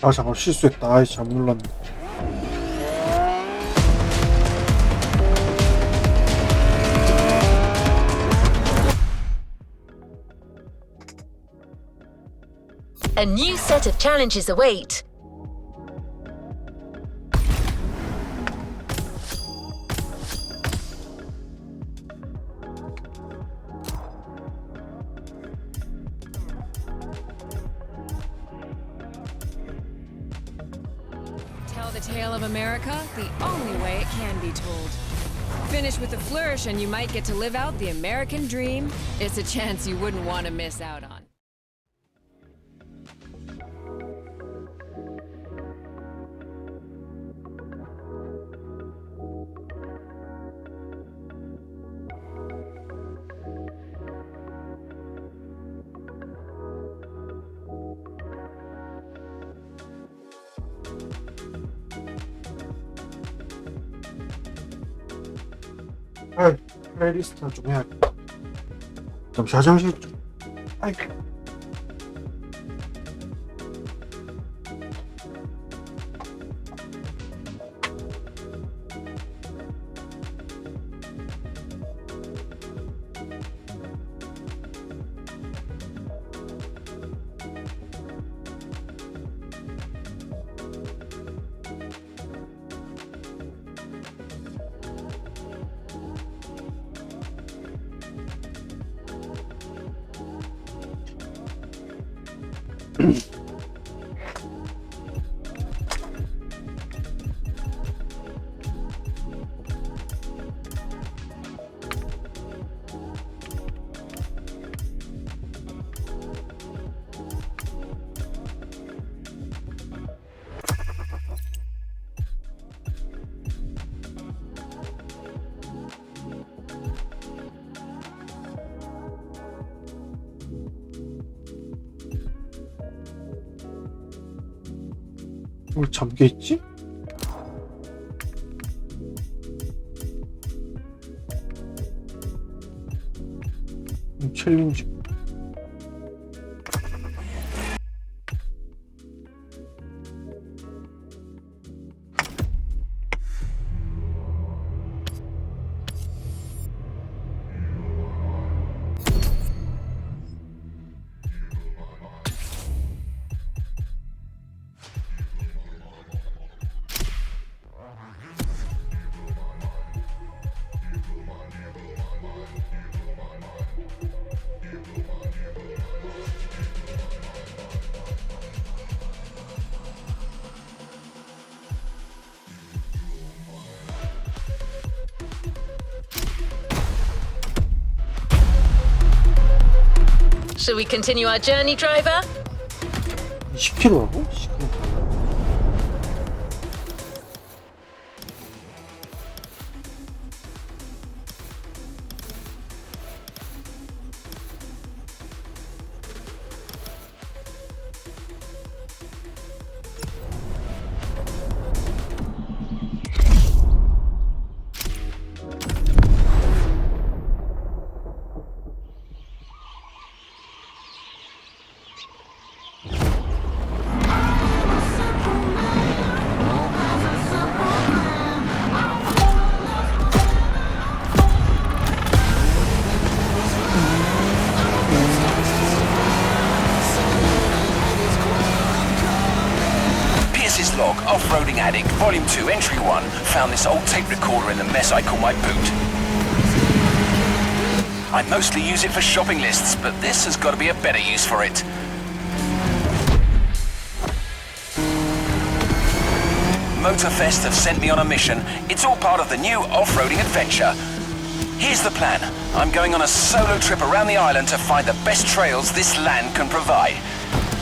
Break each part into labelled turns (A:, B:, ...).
A: 아 잠깐 실수했다. 아이 잘못 눌렀네.
B: A new set of challenges await.
C: Tell the tale of America the only way it can be told. Finish with a flourish and you might get to live out the American dream. It's a chance you wouldn't want to miss out on.
A: 아이 플레이리스트 좀 해야겠다. 잠시 화장실 좀. 아이. 뭘 잠겨있지? 챌린지.
B: Shall we continue our journey, driver?
A: 10km라고? 10km.
D: Log, Off-Roading Addict, Volume 2, Entry 1. Found this old tape recorder in the mess I call my boot. I mostly use it for shopping lists, but this has got to be a better use for it. Motorfest have sent me on a mission. It's all part of the new off-roading adventure. Here's the plan. I'm going on a solo trip around the island to find the best trails this land can provide.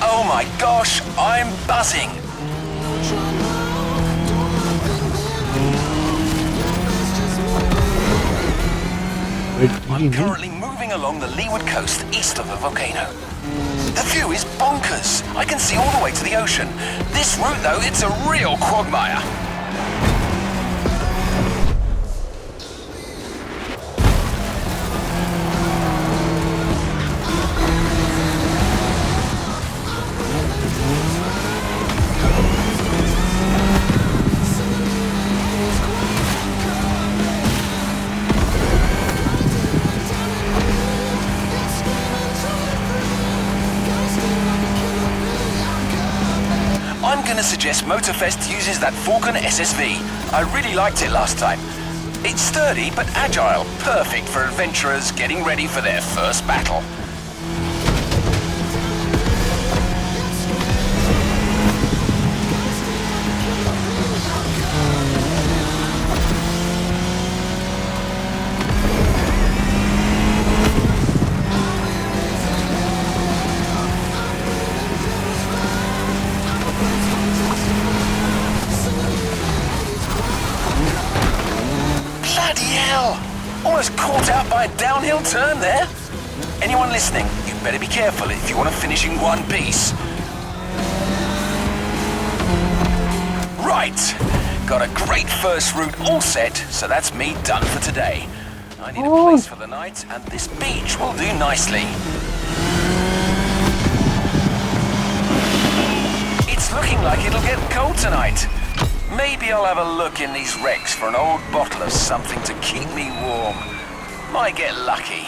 D: Oh my gosh, I'm buzzing! I'm currently moving along the leeward coast east of the volcano. The view is bonkers. I can see all the way to the ocean. This route, though, it's a real quagmire. gonna suggest Motorfest uses that Falcon SSV. I really liked it last time. It's sturdy but agile, perfect for adventurers getting ready for their first battle. Bloody hell! Almost caught out by a downhill turn there. Anyone listening, you better be careful if you want to finish in one piece. Right, got a great first route all set, so that's me done for today. I need a place for the night, and this beach will do nicely. It's looking like it'll get cold tonight. Maybe I'll have a look in these wrecks for an old bottle of something to keep me warm. Might get lucky.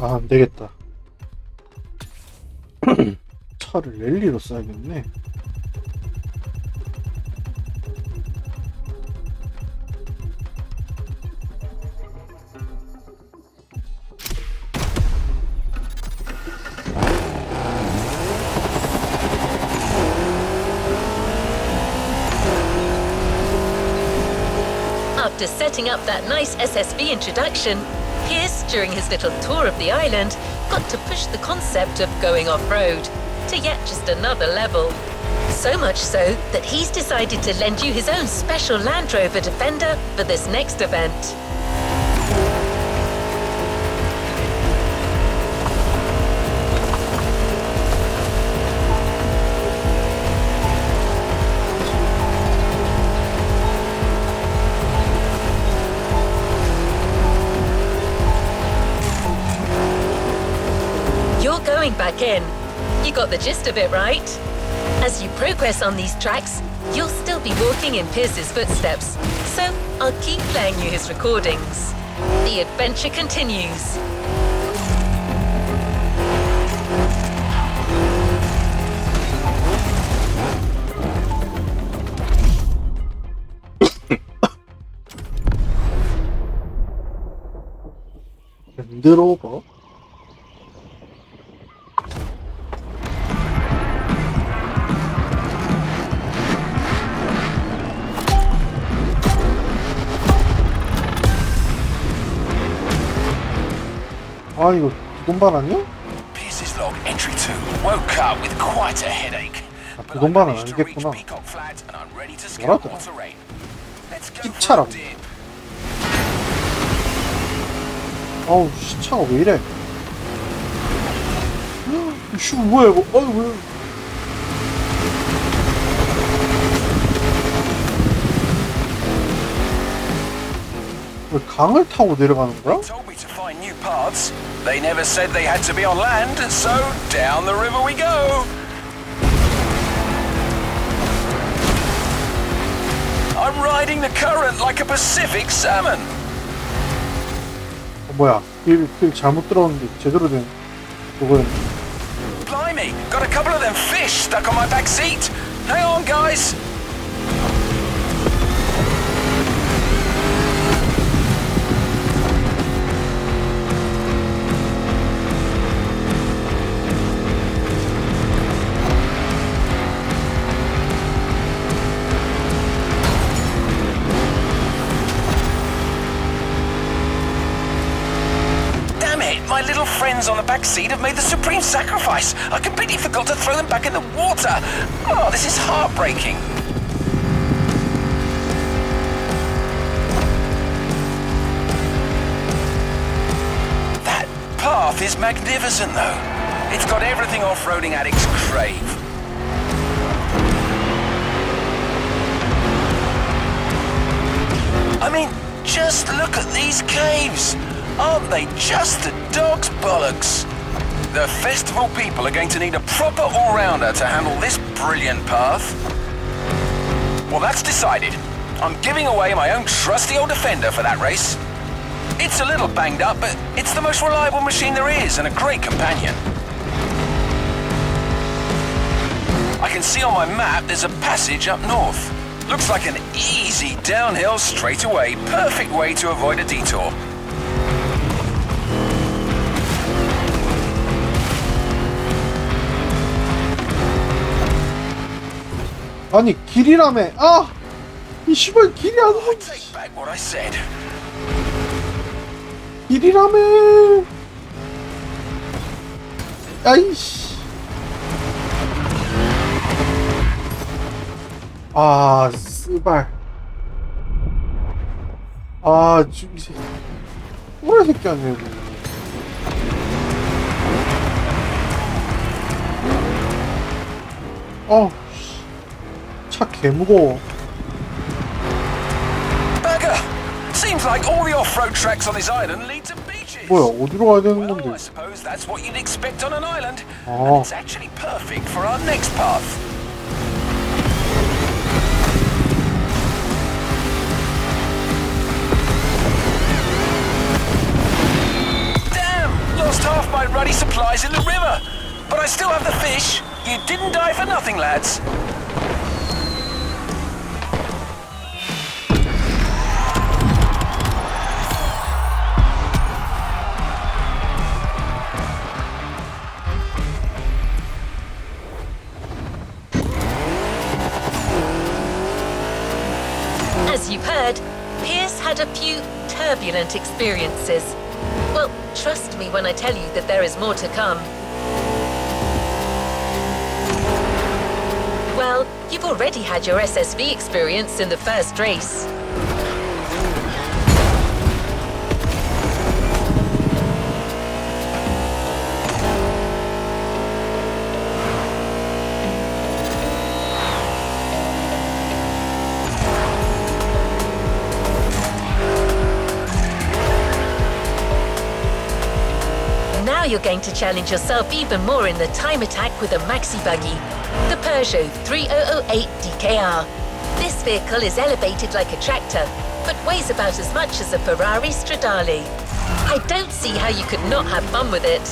A: 아, 안 되겠다. 차를 랠리로 써야겠네.
B: After setting up that nice SSV introduction, Pierce, during his little tour of the island, got to push the concept of going off-road to yet just another level. So much so that he's decided to lend you his own special Land Rover Defender for this next event. Going back in. You got the gist of it, right? As you progress on these tracks, you'll still be walking in Pierce's footsteps, so I'll keep playing you his recordings. The adventure continues.
A: 랜드로버? 아, 이거 부동반 아니야?
D: Pierce's log entry 2 woke up with quite a headache.
A: 아,
D: But I
A: 부동반은
D: managed to reach
A: 아니겠구나.
D: Peacock Flat and I'm ready to scout
A: 뭐라더라?
D: more terrain. Let's go for a
A: 찝차라고.
D: dip.
A: 아우, 시차가 왜 이래? 씨, 뭐야 이거? 아유, 왜? 왜 강을 타고 내려가는 거야?
D: Told me to find new paths. They never said they had to be on land, so down the river we go. I'm riding the current like a Pacific salmon.
A: 뭐야? 길 잘못 들었는데 제대로 된 그거였네.
D: Blimey, got a couple of them fish stuck on my back seat. Hang on, guys. My little friends on the back seat have made the supreme sacrifice. I completely forgot to throw them back in the water. Oh, this is heartbreaking. That path is magnificent, though. It's got everything off-roading addicts crave. I mean, just look at these caves. Aren't they just the dog's bollocks? The festival people are going to need a proper all-rounder to handle this brilliant path. Well, that's decided. I'm giving away my own trusty old Defender for that race. It's a little banged up, but it's the most reliable machine there is and a great companion. I can see on my map there's a passage up north. Looks like an easy downhill straightaway. Perfect way to avoid a detour.
A: 아니 길이라며. 아! 이 씨발 길이 안
D: I
A: 보이지.
D: take back what I said.
A: 길이라며. 아이씨. 아, 쓰발. 아, 이 새끼. 뭐야, 새끼 아니야, 이거. 씨. 차 개무거워.
D: Bagger! Seems like all the off-road tracks on this island lead to beaches.
A: 뭐야, 어디로 가야 되는
D: Well,
A: 건데?
D: I suppose that's what you'd expect on an island.
A: Oh.
D: And it's actually perfect for our next path. Lost half my ruddy supplies in the river, but I still have the fish. You didn't die for nothing, lads.
B: As you've heard, Pierce had a few turbulent experiences. Well, trust me when I tell you that there is more to come. Well, you've already had your SSV experience in the first race. Now you're going to challenge yourself even more in the time attack with a maxi buggy, the Peugeot 3008 DKR. This vehicle is elevated like a tractor, but weighs about as much as a Ferrari Stradale. I don't see how you could not have fun with it.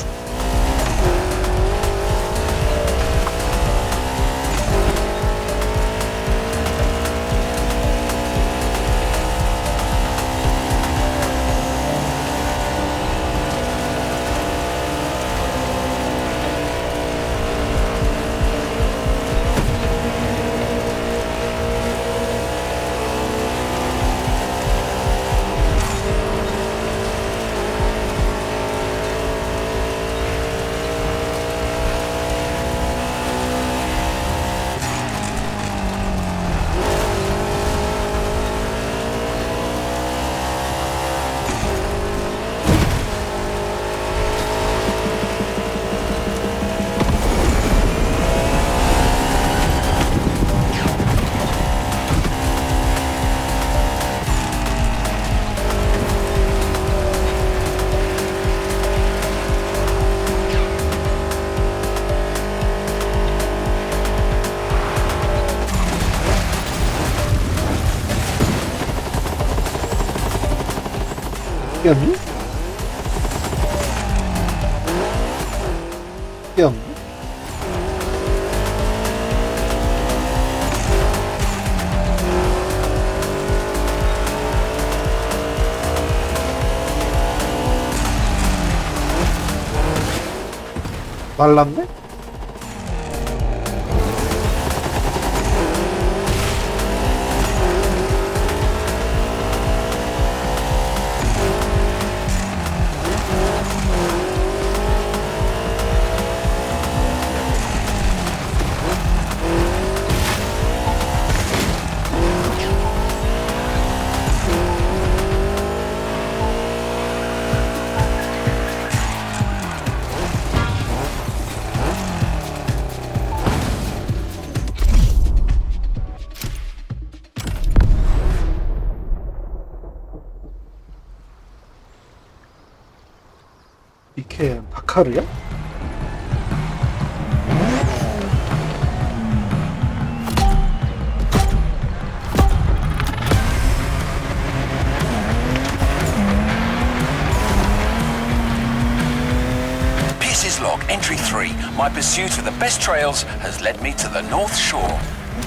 A: 뛰었니? 뛰었니? 말랐네? BK 다카르야?
D: Pierce's log, entry 3. My pursuit of the best trails has led me to the North Shore.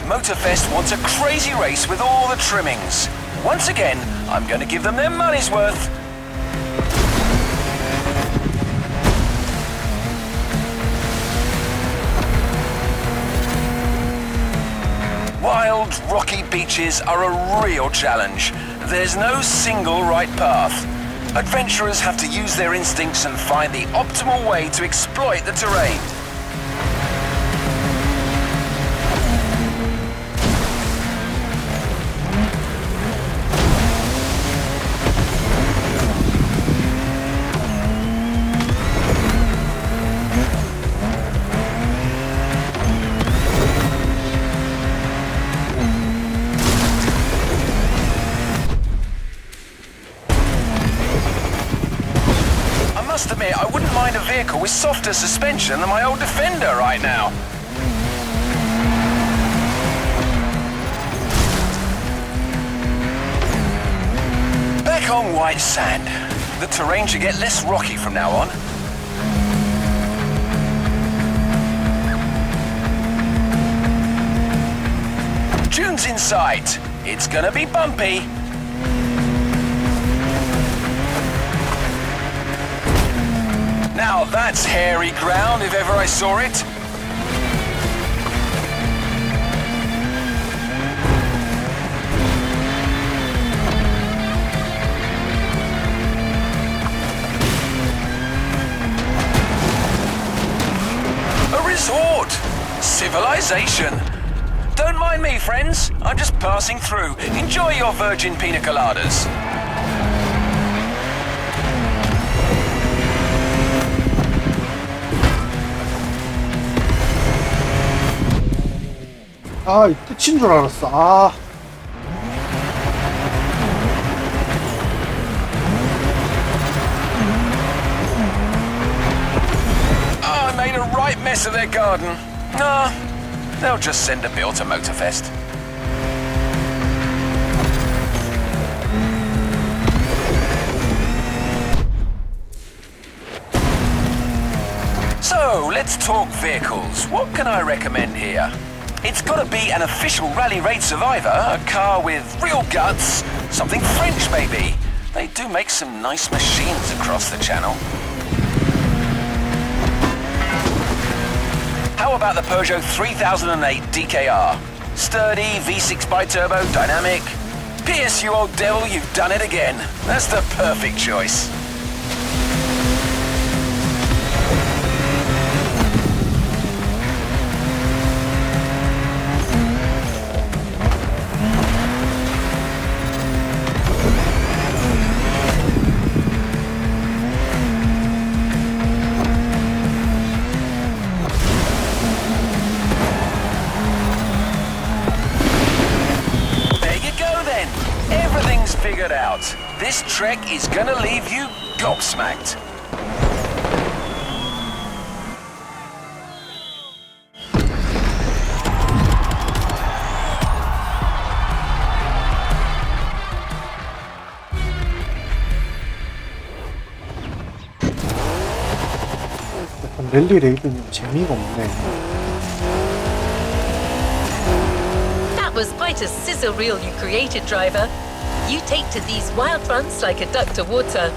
D: Motorfest wants a crazy race with all the trimmings. Once again, I'm going to give them their money's worth. Wild, rocky beaches are a real challenge. There's no single right path. Adventurers have to use their instincts and find the optimal way to exploit the terrain. I must admit, I wouldn't mind a vehicle with softer suspension than my old Defender right now. Back on white sand. The terrain should get less rocky from now on. Dunes in sight. It's gonna be bumpy. Now that's hairy ground if ever I saw it. A resort! Civilization! Don't mind me, friends. I'm just passing through. Enjoy your virgin pina coladas.
A: 아, 이 끝인 줄 알았어. 아.
D: Oh, I made a right mess of their garden. Nah, they'll just send a bill to Motorfest. So, let's talk vehicles. What can I recommend here? It's gotta be an official rally raid survivor, a car with real guts, something French maybe. They do make some nice machines across the channel. How about the Peugeot 3008 DKR? Sturdy, V6 bi-turbo, dynamic. Pierce, you old devil, you've done it again. That's the perfect choice. Everything's figured out. This trek is gonna leave you gobsmacked.
A: 약간 랠리 레이드는 재미가 없네.
B: That was quite a sizzle reel you created, driver. You take to these wild runs like a duck to water.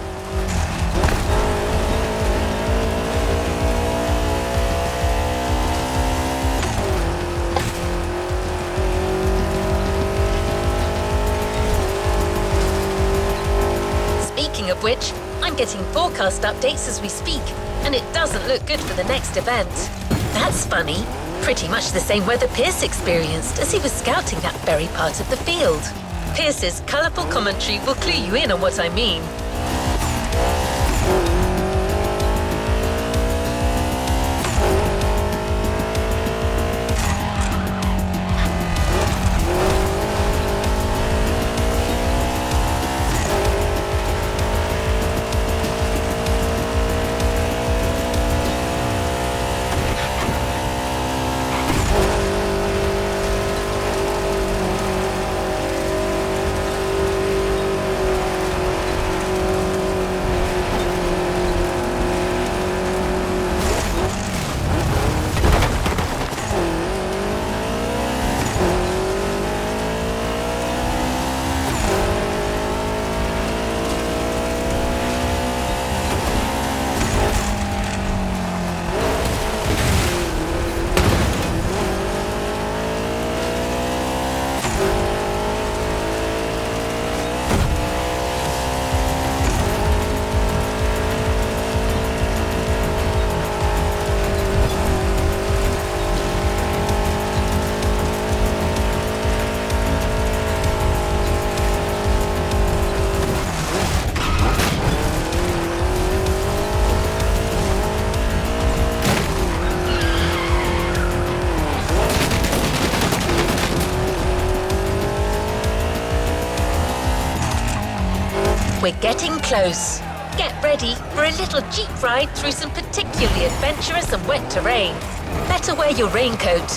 B: Speaking of which, I'm getting forecast updates as we speak, and it doesn't look good for the next event. That's funny. Pretty much the same weather Pierce experienced as he was scouting that very part of the field. Pierce's colourful commentary will clue you in on what I mean. We're getting close. Get ready for a little jeep ride through some particularly adventurous and wet terrain. Better wear your raincoat.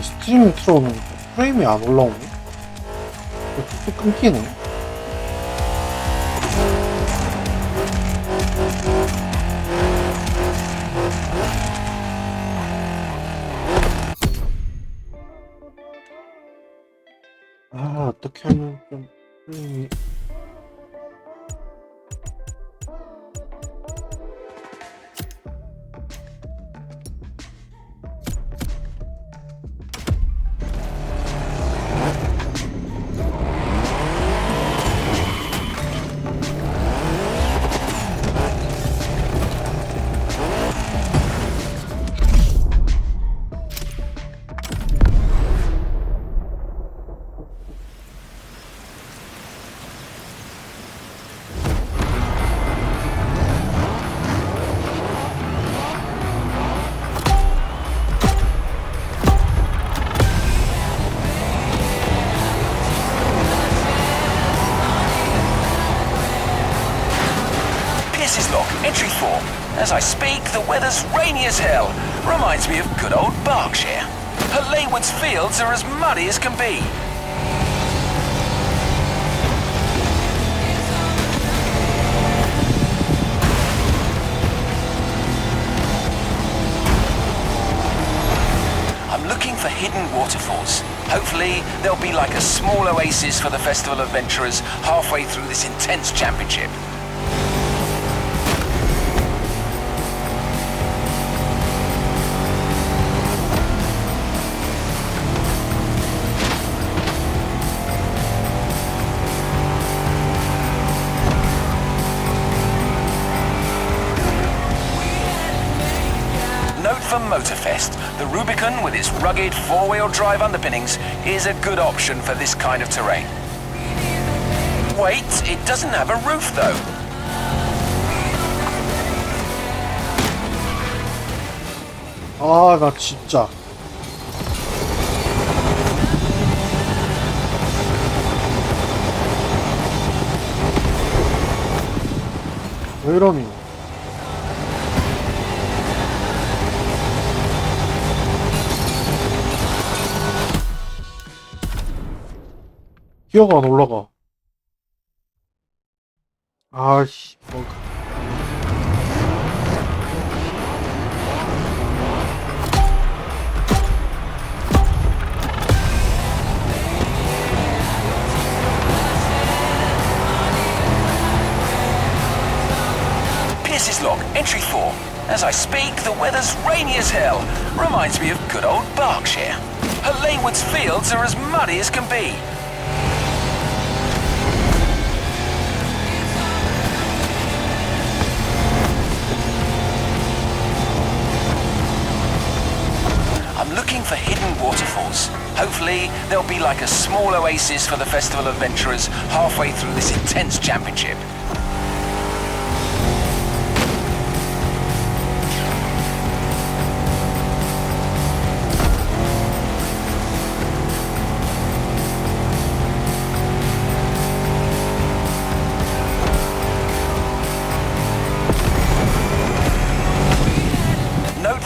A: 스트리밍 틀어놓으니까 프레임이 안 올라오네? 또 끊기네? 아, 어떻게 하면 좀 프레임이...
D: Entry 4. As I speak, the weather's rainy as hell. Reminds me of good old Berkshire. Her Leywood's fields are as muddy as can be. I'm looking for hidden waterfalls. Hopefully, there'll be like a small oasis for the festival adventurers halfway through this intense championship. Note for Motorfest, the Rubicon with its rugged four-wheel drive underpinnings is a good option for this kind of terrain. Wait, it doesn't have a roof though.
A: 아, 나 진짜. 왜 이러니? 기어가 안 올라가. 아씨, 뭐.
D: Pierce's Lock, Entry 4. As I speak, the weather's rainy as hell. Reminds me of good old Berkshire. Her Leywood's fields are as muddy as can be. I'm looking for hidden waterfalls. Hopefully, there'll be like a small oasis for the festival adventurers halfway through this intense championship.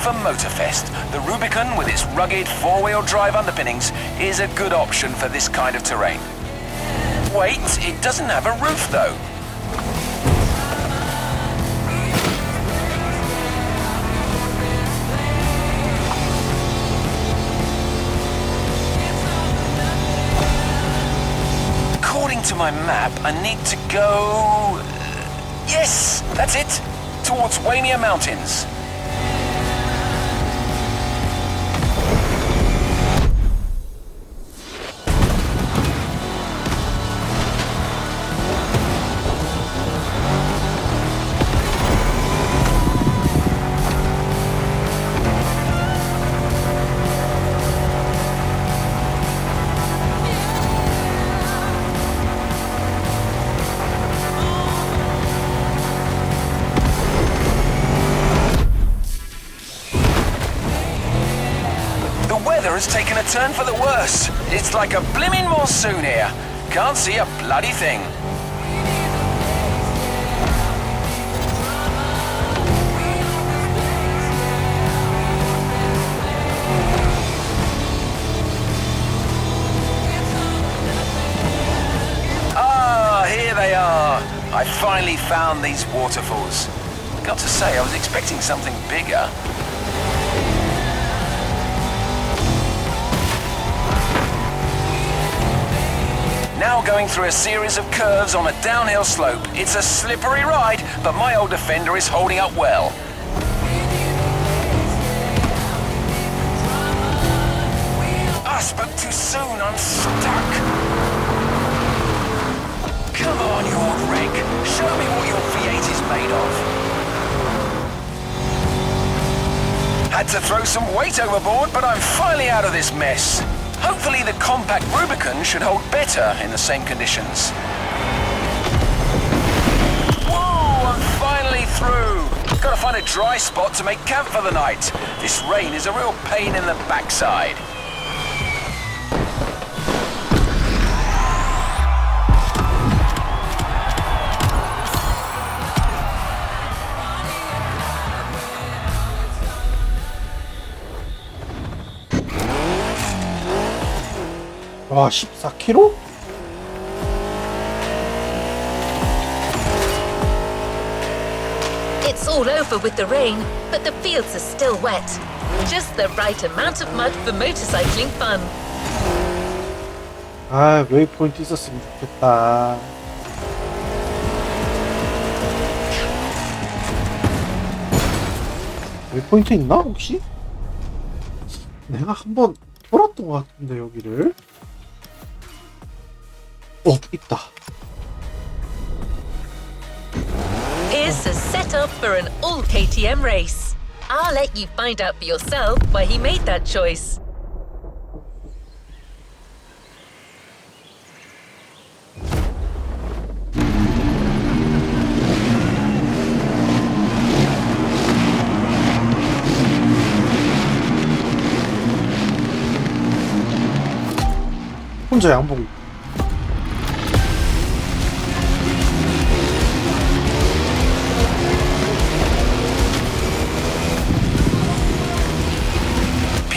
D: For Motorfest, the Rubicon with its rugged four-wheel drive underpinnings is a good option for this kind of terrain. Wait, it doesn't have a roof though. According to my map, I need to go... yes, that's it, towards Waimea Mountains. has taken a turn for the worse. It's like a blimmin' monsoon here. Can't see a bloody thing. Ah, here they are. I finally found these waterfalls. Got to say, I was expecting something bigger. Now going through a series of curves on a downhill slope. It's a slippery ride, but my old Defender is holding up well. I spoke too soon, I'm stuck. Come on, you old wreck. Show me what your V8 is made of. Had to throw some weight overboard, but I'm finally out of this mess. Hopefully the compact Rubicon should hold better in the same conditions. Whoa, I'm finally through. Gotta find a dry spot to make camp for the night. This rain is a real pain in the backside.
A: 와, 14km?
B: It's all over with the rain, but the fields are still wet. Just the right amount of mud for motorcycling fun.
A: 아, 웨이포인트 있었으면 좋겠다. 웨이포인트 있나, 혹시? 내가 한번 돌았던 것 같은데, 여기를. 있다.
B: Pierce has set up for an all KTM race. I'll let you find out for yourself why he made that choice.
A: 혼자 양보고 있고.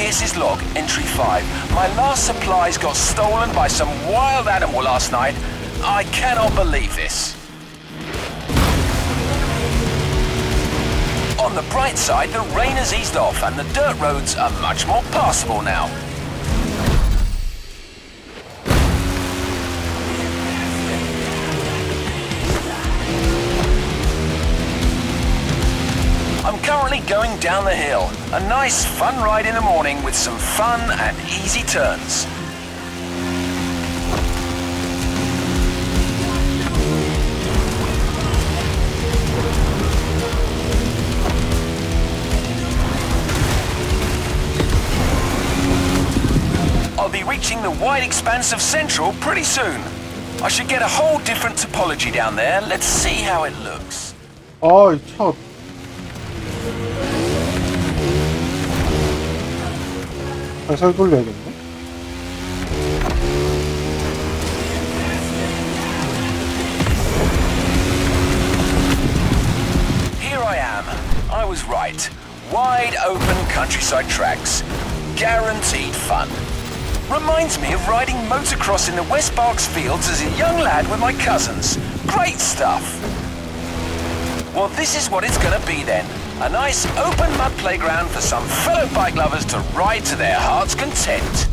D: Pierce's log, entry 5. My last supplies got stolen by some wild animal last night. I cannot believe this. On the bright side, the rain has eased off and the dirt roads are much more passable now. I'm currently going down the hill. A nice fun ride in the morning with some fun and easy turns. I'll be reaching the wide expanse of Central pretty soon. I should get a whole different topology down there. Let's see how it looks.
A: 아, 이 차. 살살 돌려야겠네.
D: Here I am. I was right. Wide open countryside tracks. Guaranteed fun. Reminds me of riding motocross in the West Berks fields as a young lad with my cousins. Great stuff. Well, this is what it's gonna be then. A nice open mud playground for some fellow bike lovers to ride to their heart's content.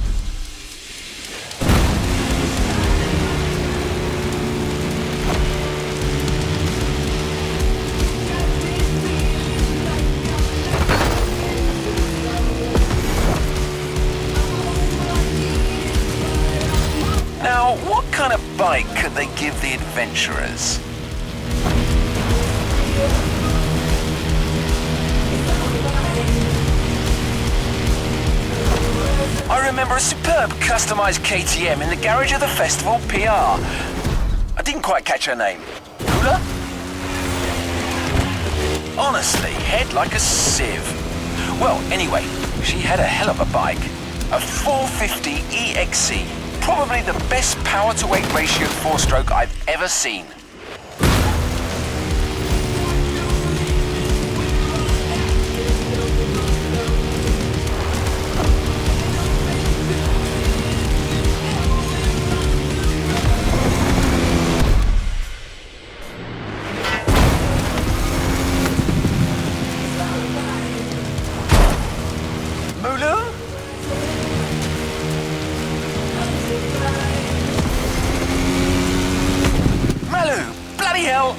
D: Now, what kind of bike could they give the adventurers? I remember a superb customized KTM in the garage of the festival PR. I didn't quite catch her name. Hula? Honestly, head like a sieve. Well, anyway, she had a hell of a bike. A 450 EXC. Probably the best power-to-weight ratio four-stroke I've ever seen.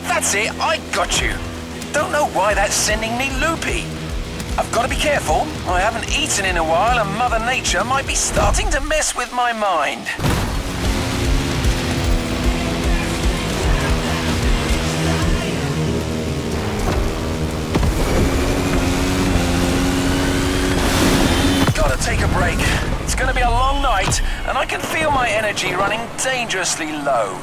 D: That's it, I got you. Don't know why that's sending me loopy. I've got to be careful. I haven't eaten in a while and Mother Nature might be starting to mess with my mind. Gotta take a break. It's gonna be a long night and I can feel my energy running dangerously low.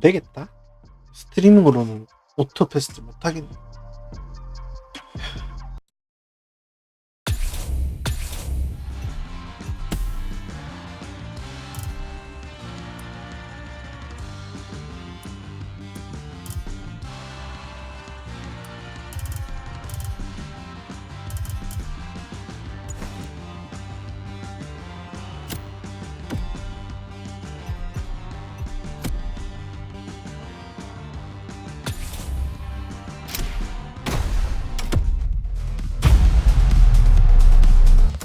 A: 되겠다. 스트리밍으로는 오토페스트 못하겠네.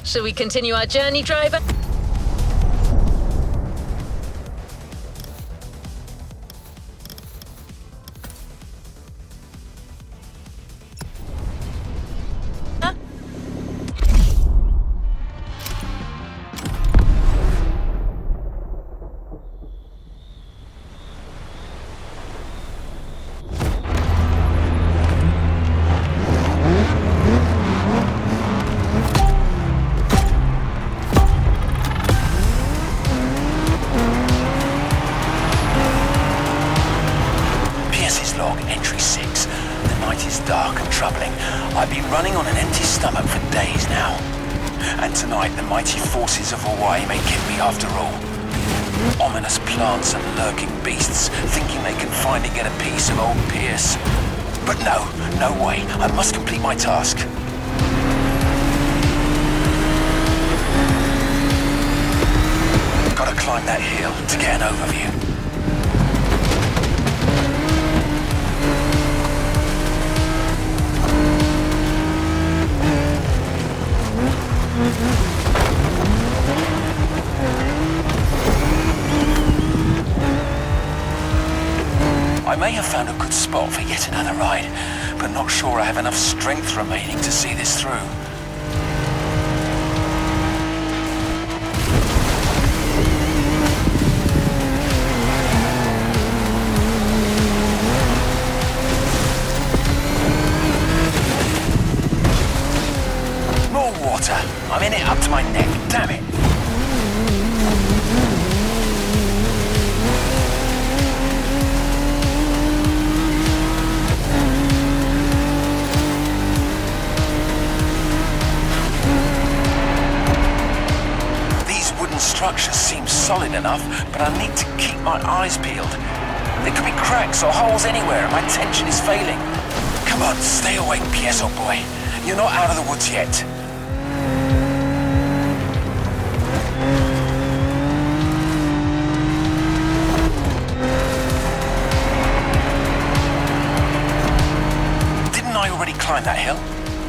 B: Shall we continue our journey, driver?
D: Dark and troubling. I've been running on an empty stomach for days now. And tonight the mighty forces of Hawaii may get me after all. Ominous plants and lurking beasts, thinking they can finally get a piece of old Pierce. But no way. I must complete my task. Gotta climb that hill to get an overview. I may have found a good spot for yet another ride, but not sure I have enough strength remaining to see this through. More water. I'm in it up to my neck, damn it. Structure seems solid enough, but I need to keep my eyes peeled. There could be cracks or holes anywhere and my attention is failing. Come on, stay awake, Piezo boy. You're not out of the woods yet. Didn't I already climb that hill?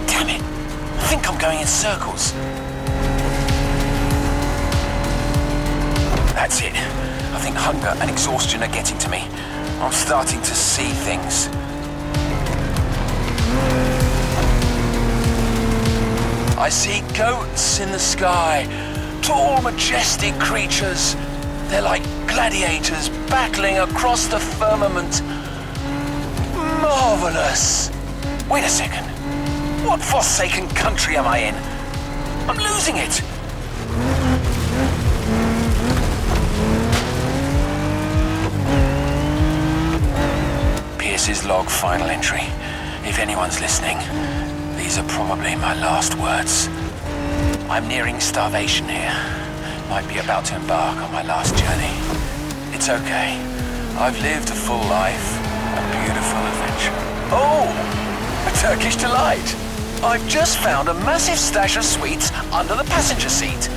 D: Damn it. I think I'm going in circles. That's it. I think hunger and exhaustion are getting to me. I'm starting to see things. I see goats in the sky, tall, majestic creatures. They're like gladiators battling across the firmament. Marvelous! Wait a second. What forsaken country am I in? I'm losing it. Pierce's log final entry. If anyone's listening, these are probably my last words. I'm nearing starvation here. Might be about to embark on my last journey. It's okay. I've lived a full life, a beautiful adventure. Oh, a Turkish delight. I've just found a massive stash of sweets under the passenger seat.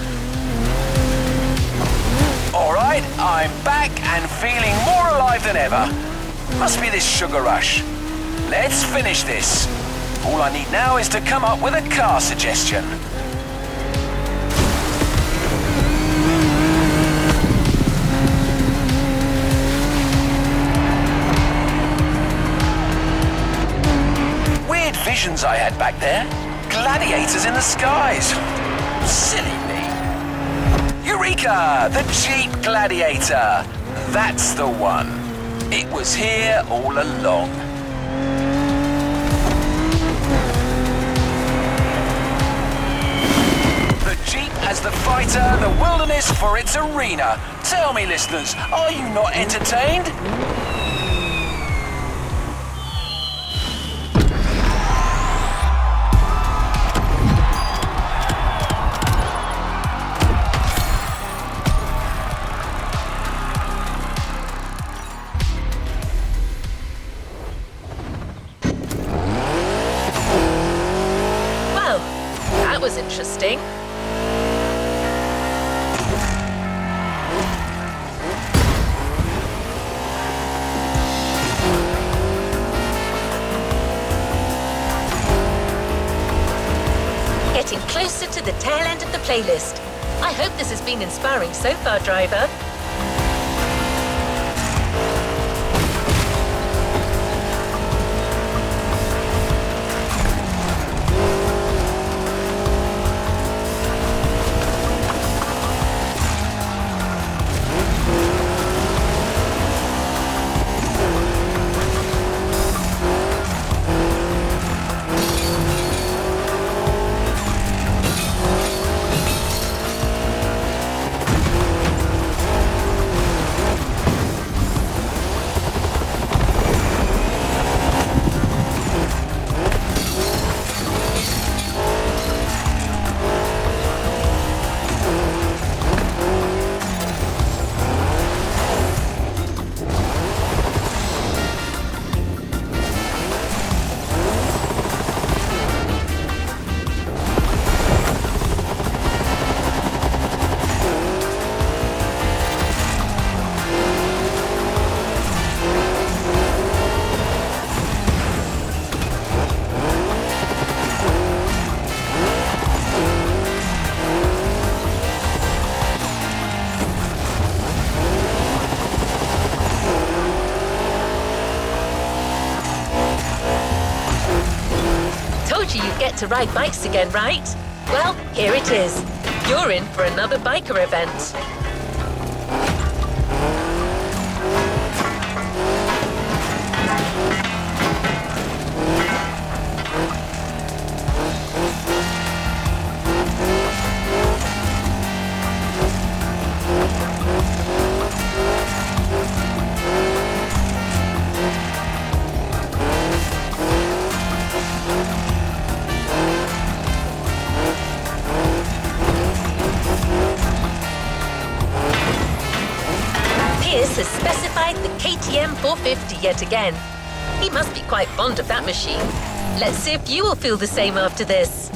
D: All right, I'm back and feeling more alive than ever. Must be this sugar rush. Let's finish this. All I need now is to come up with a car suggestion. Weird visions I had back there. Gladiators in the skies. Silly me. Eureka! The Jeep Gladiator. That's the one. It was here all along. The Jeep as the fighter, the wilderness for its arena. Tell me, listeners, are you not entertained?
B: Well, that was interesting. Getting closer to the tail end of the playlist. I hope this has been inspiring so far, driver. Told you you'd get to ride bikes again, right? Well, here it is. You're in for another biker event. Pierce has specified the KTM 450 yet again. He must be quite fond of that machine. Let's see if you will feel the same after this.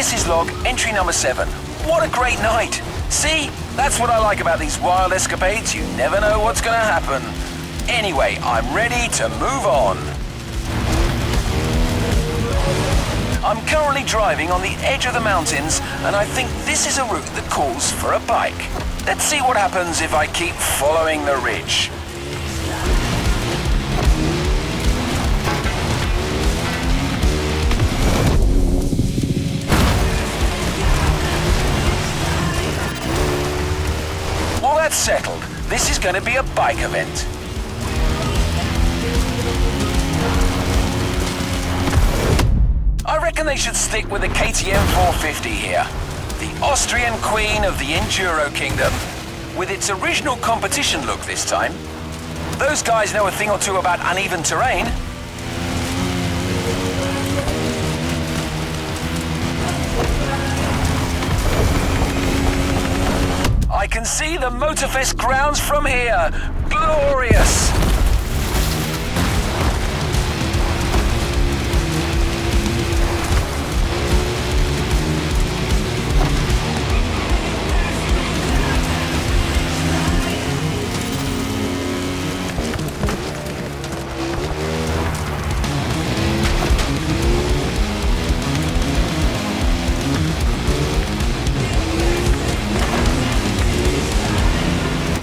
D: Pierce's log, entry number 7. What a great night! See? That's what I like about these wild escapades. You never know what's gonna happen. Anyway, I'm ready to move on. I'm currently driving on the edge of the mountains, and I think this is a route that calls for a bike. Let's see what happens if I keep following the ridge. Well, that's settled. This is going to be a bike event. I reckon they should stick with the KTM 450 here. The Austrian queen of the Enduro Kingdom, with its original competition look this time. Those guys know a thing or two about uneven terrain. I can see the Motorfest grounds from here. Glorious!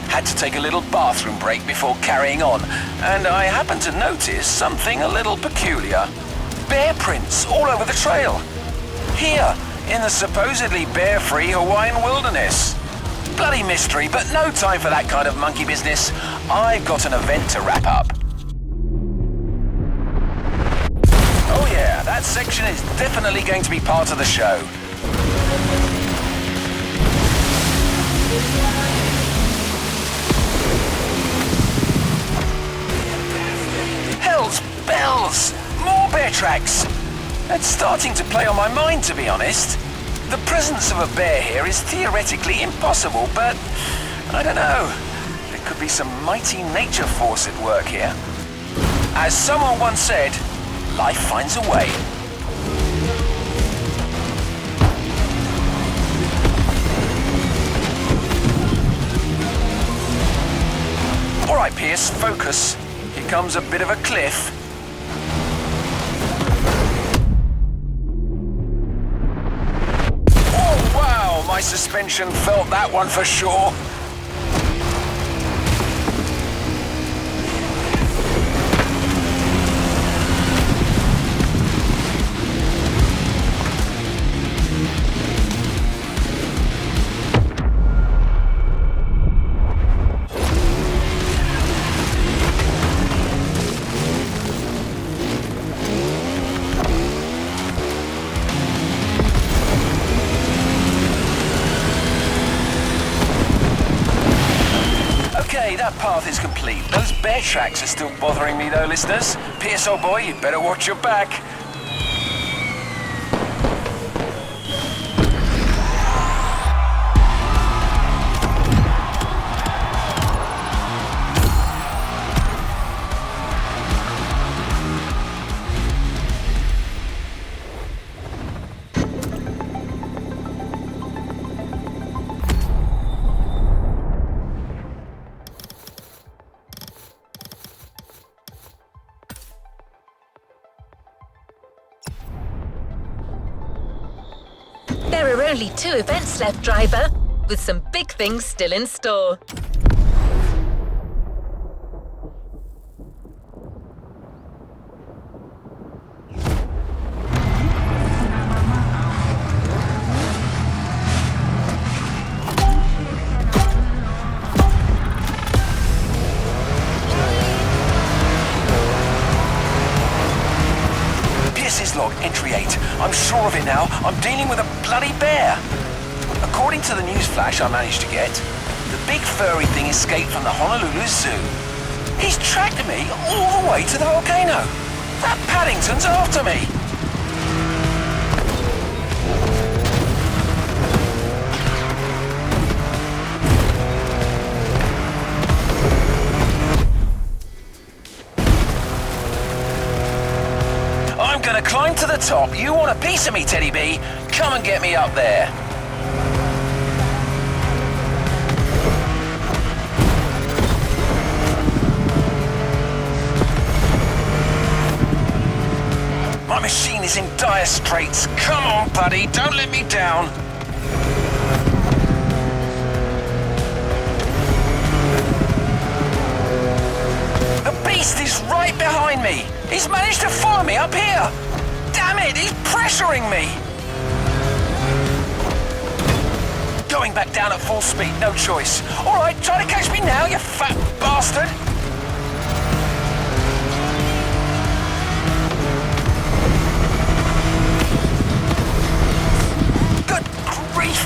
D: Had to take a little bathroom break before carrying on, and I happened to notice something a little peculiar. Bear prints all over the trail. Here, in the supposedly bear-free Hawaiian wilderness. Bloody mystery, but no time for that kind of monkey business. I've got an event to wrap up. Oh yeah, that section is definitely going to be part of the show. Hell's bells! More bear tracks! It's starting to play on my mind, to be honest. The presence of a bear here is theoretically impossible, but I don't know. There could be some mighty nature force at work here. As someone once said, life finds a way. All right, Pierce, focus. Here comes a bit of a cliff. Oh, wow, my suspension felt that one for sure. Okay, that path is complete. Those bear tracks are still bothering me though, listeners. Pierce, old boy, you'd better watch your back.
B: There are only 2 events left, driver, with some big things still in store.
D: Log, entry 8. I'm sure of it now. I'm dealing with a bloody bear. According to the news flash I managed to get, the big furry thing escaped from the Honolulu Zoo. He's tracked me all the way to the volcano. That Paddington's after me. I'm gonna climb to the top. You want a piece of me, Teddy B? Come and get me up there. My machine is in dire straits. Come on, buddy, don't let me down. The beast is right behind me. He's managed to follow me up here. Damn it, he's pressuring me. Going back down at full speed, no choice. All right, try to catch me now, you fat bastard.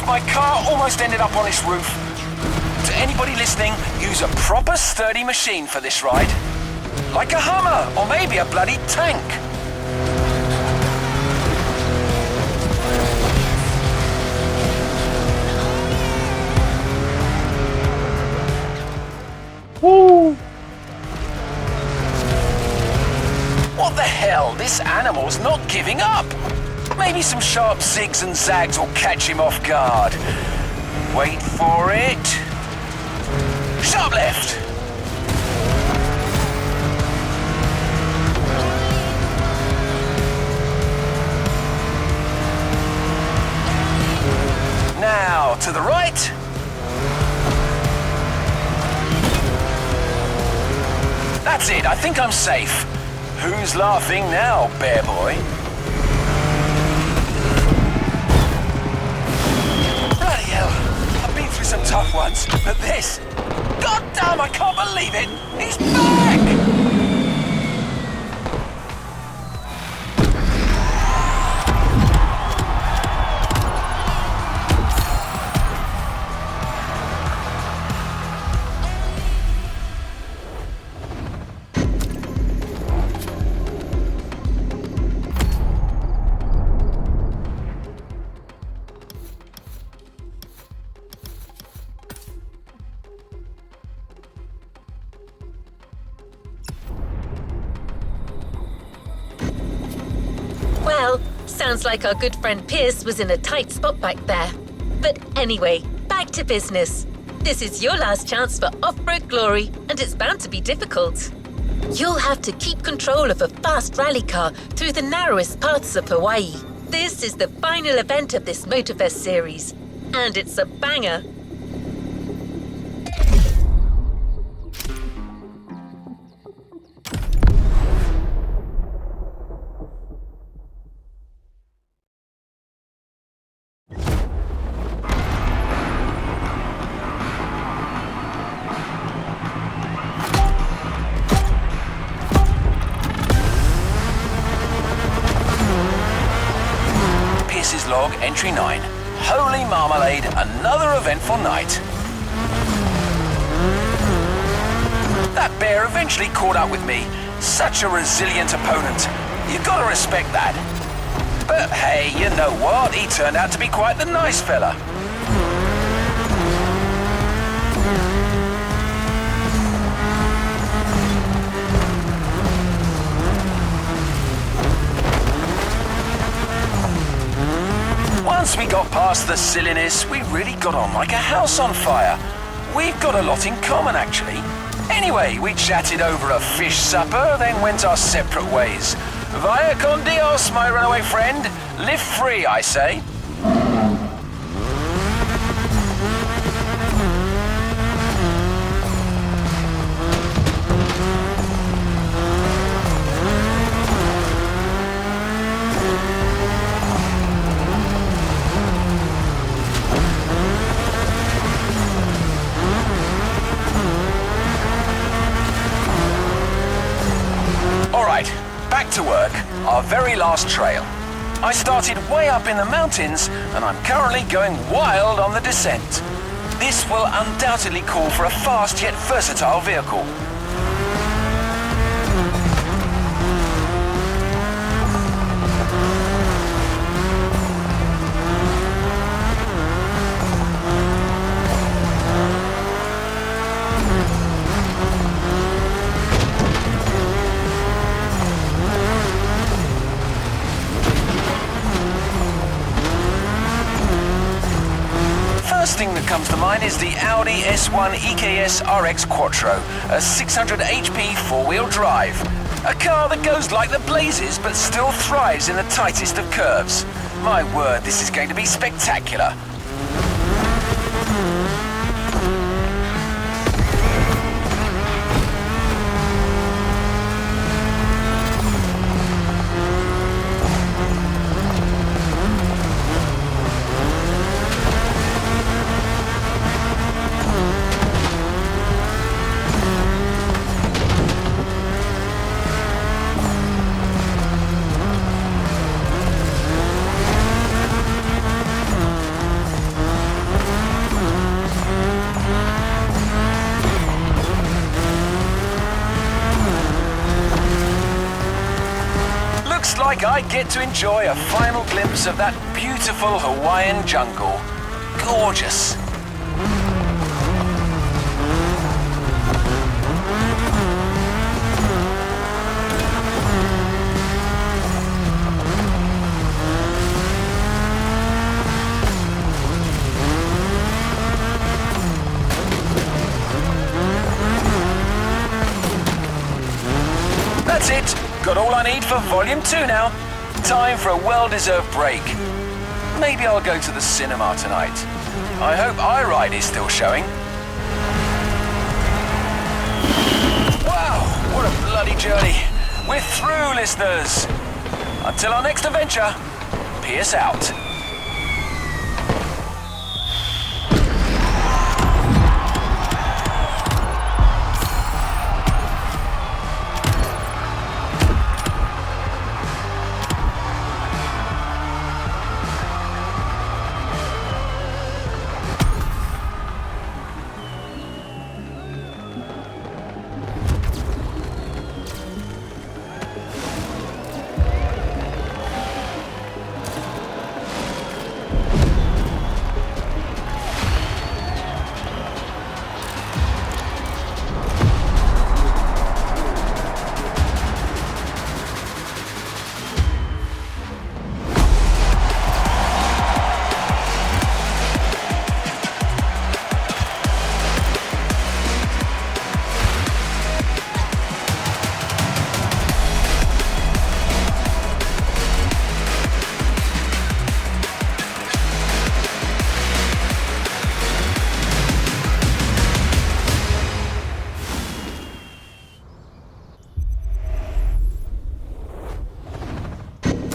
D: My car almost ended up on this roof. To anybody listening, use a proper sturdy machine for this ride. Like a Hummer, or maybe a bloody tank.
A: Woo!
D: What the hell? This animal's not giving up. Maybe some sharp zigs and zags will catch him off guard. Wait for it. Sharp left. Now, to the right. That's it, I think I'm safe. Who's laughing now, bear boy? Some tough ones, but this... God damn, I can't believe it! He's back!
B: Well, sounds like our good friend Pierce was in a tight spot back there. But anyway, back to business. This is your last chance for off-road glory, and it's bound to be difficult. You'll have to keep control of a fast rally car through the narrowest paths of Hawaii. This is the final event of this Motorfest series, and it's a banger.
D: Log entry 9. Holy marmalade, another eventful night. That bear eventually caught up with me. Such a resilient opponent. You gotta respect that. But hey, you know what? He turned out to be quite the nice fella. Once we got past the silliness, we really got on like a house on fire. We've got a lot in common, actually. Anyway, we chatted over a fish supper, then went our separate ways. Vaya con Dios, my runaway friend. Live free, I say. Back to work, our very last trail. I started way up in the mountains, and I'm currently going wild on the descent. This will undoubtedly call for a fast yet versatile vehicle. comes to mind is the Audi S1 EKS RX Quattro, a 600 HP four-wheel drive. A car that goes like the blazes but still thrives in the tightest of curves. My word, this is going to be spectacular. Like I get to enjoy a final glimpse of that beautiful Hawaiian jungle. Gorgeous. That's it. Got all I need for Volume 2 now. Time for a well-deserved break. Maybe I'll go to the cinema tonight. I hope iRide is still showing. Wow, what a bloody journey. We're through, listeners. Until our next adventure, peace out.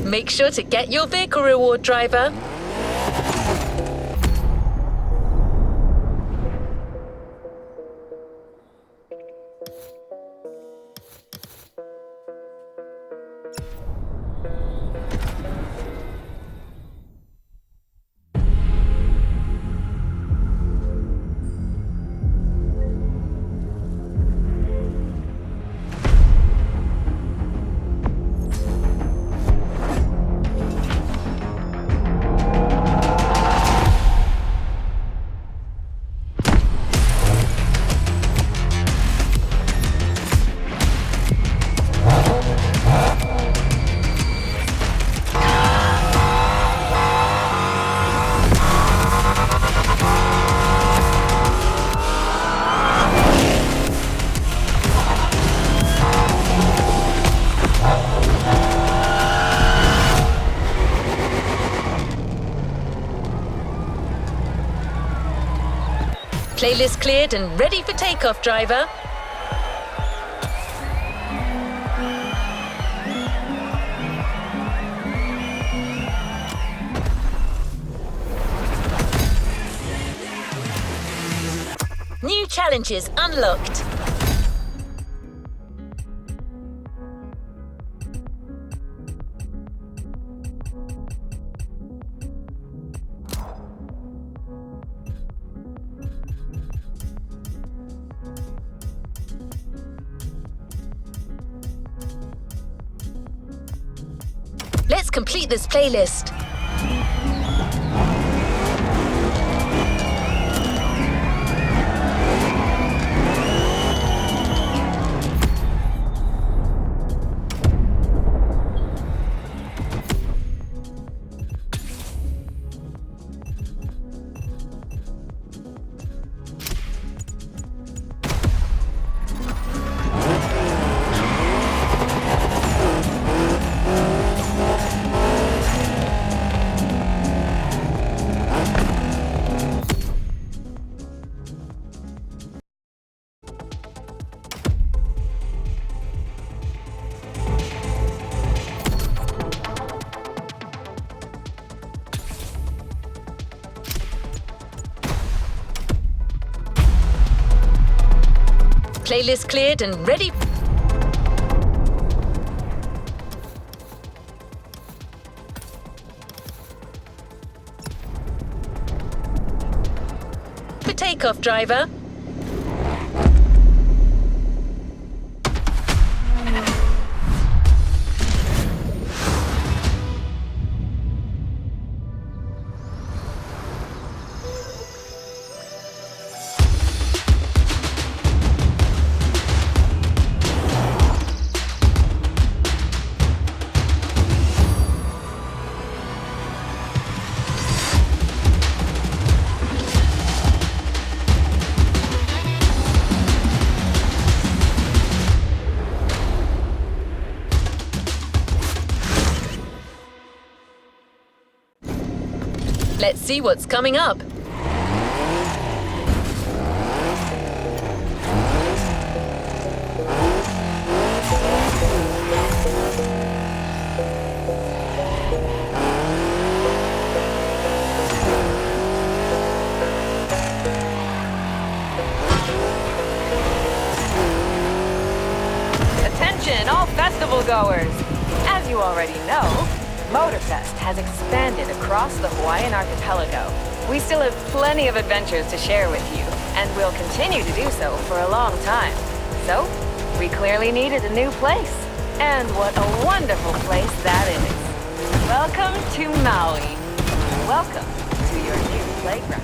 B: Make sure to get your vehicle reward, driver. Playlist cleared and ready for takeoff, driver. New challenges unlocked. Let's complete this playlist. Playlist cleared and ready for takeoff, driver. Let's see what's coming up.
E: Attention, all festival goers! As you already know, Motorfest has expanded across the Hawaiian archipelago. We still have plenty of adventures to share with you, and will continue to do so for a long time. So, we clearly needed a new place. And what a wonderful place that is. Welcome to Maui. Welcome to your new playground.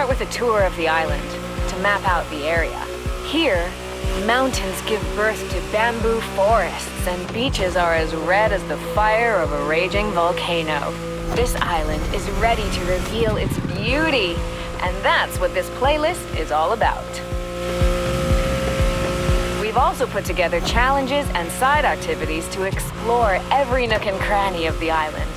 E: With a tour of the island to map out the area. Here, mountains give birth to bamboo forests and beaches are as red as the fire of a raging volcano. This island is ready to reveal its beauty, and that's what this playlist is all about. We've also put together challenges and side activities to explore every nook and cranny of the island.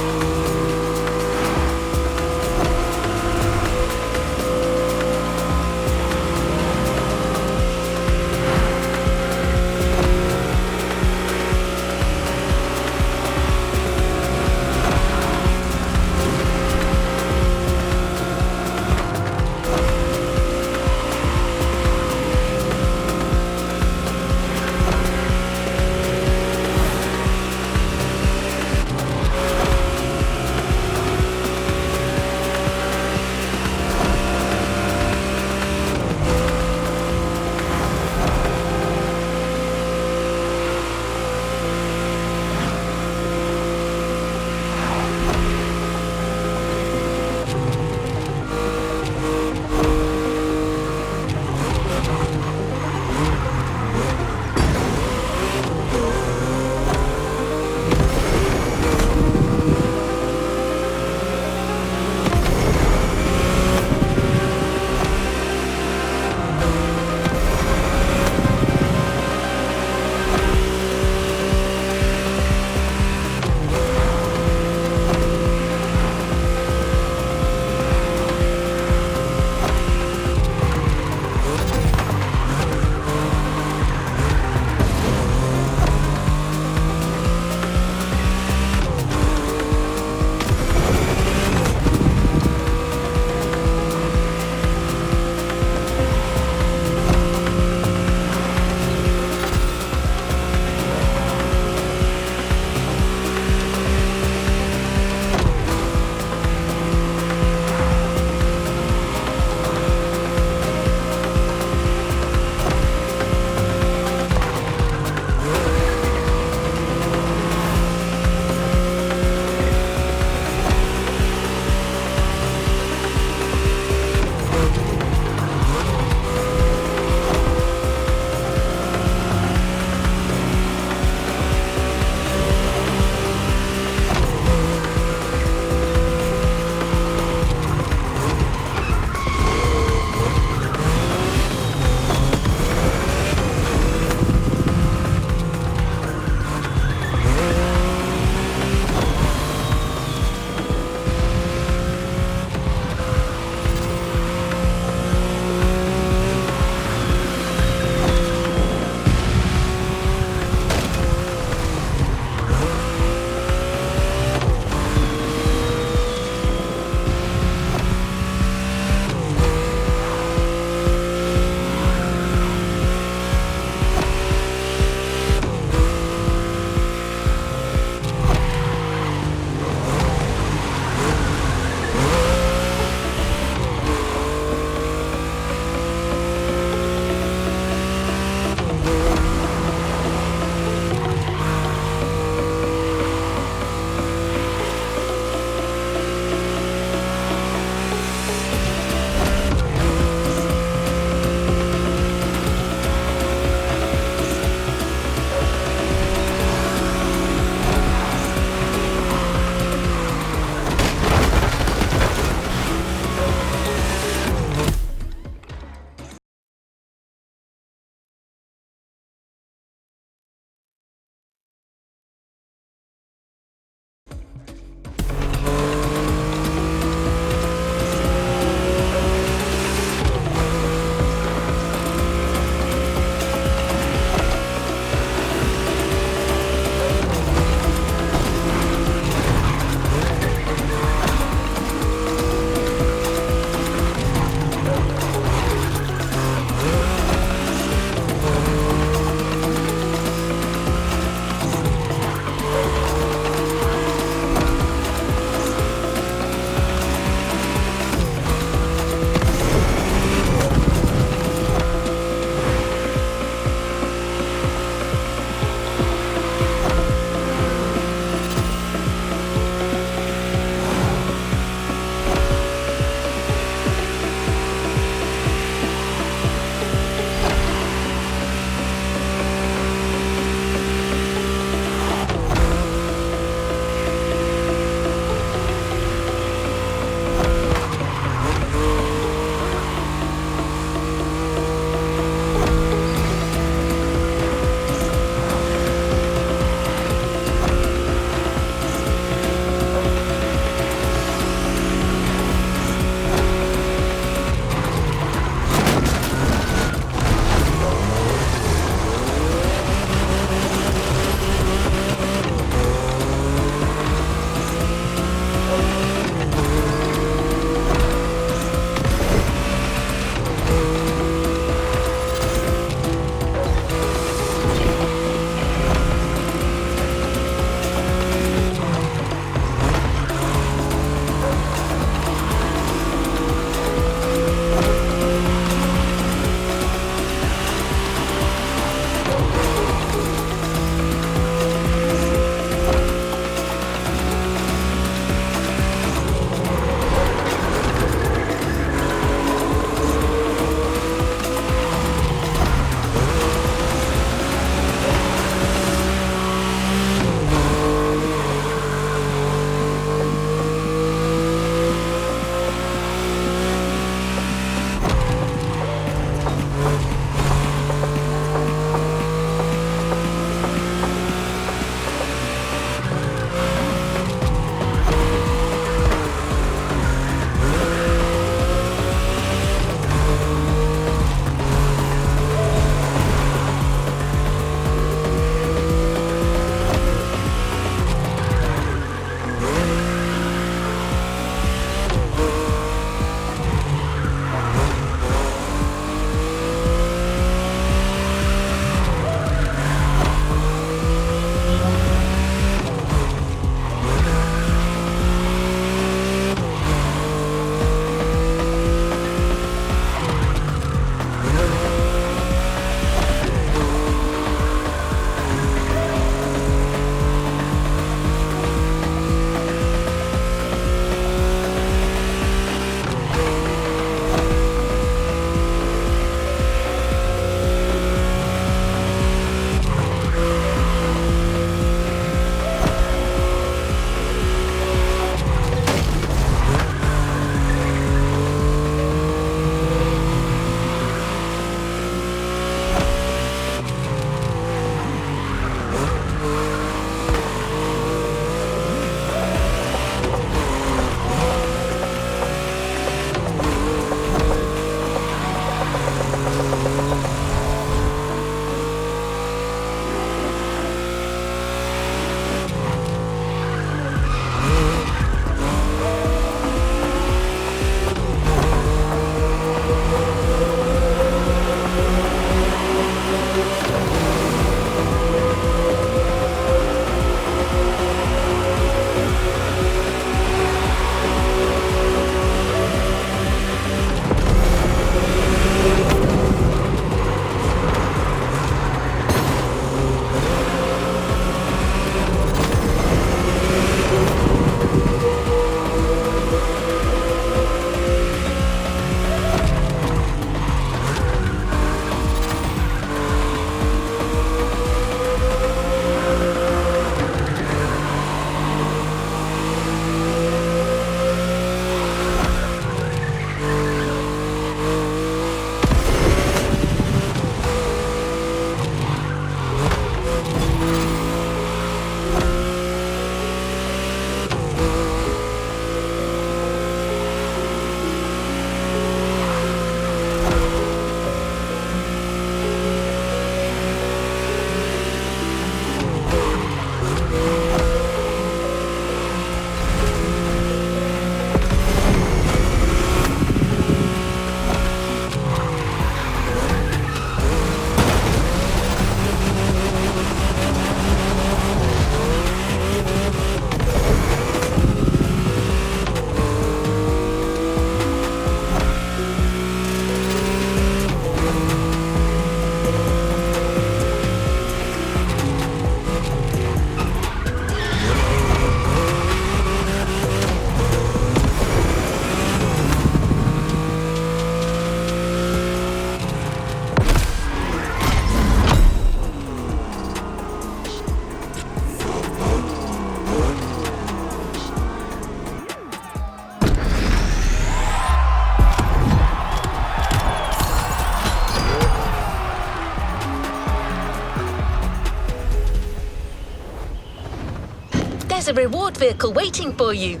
B: a reward vehicle waiting for you.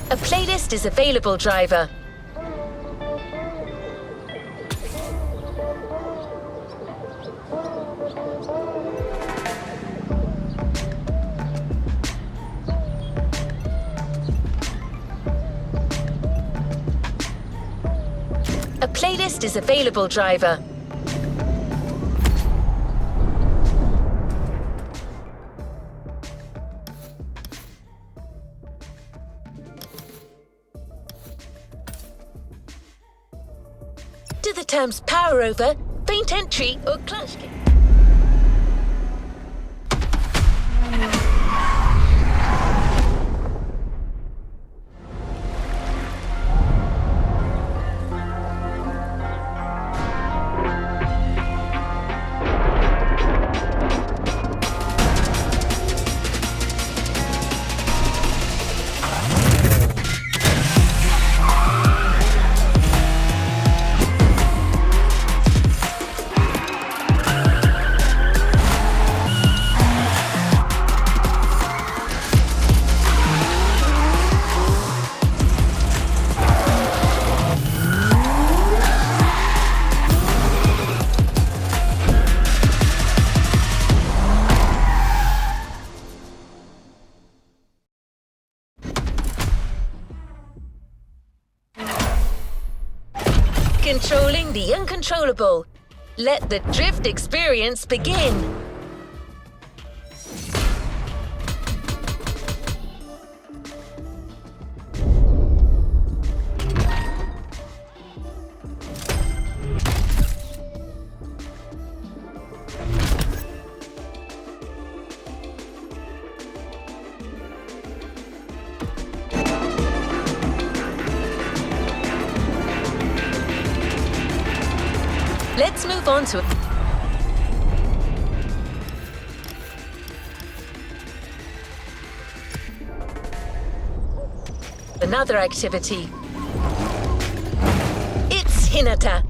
B: A playlist is available, driver. A playlist is available, driver. Do the terms power over, faint entry, or clutch kick. the uncontrollable. Let the drift experience begin. Let's move on to another activity. It's Hinata,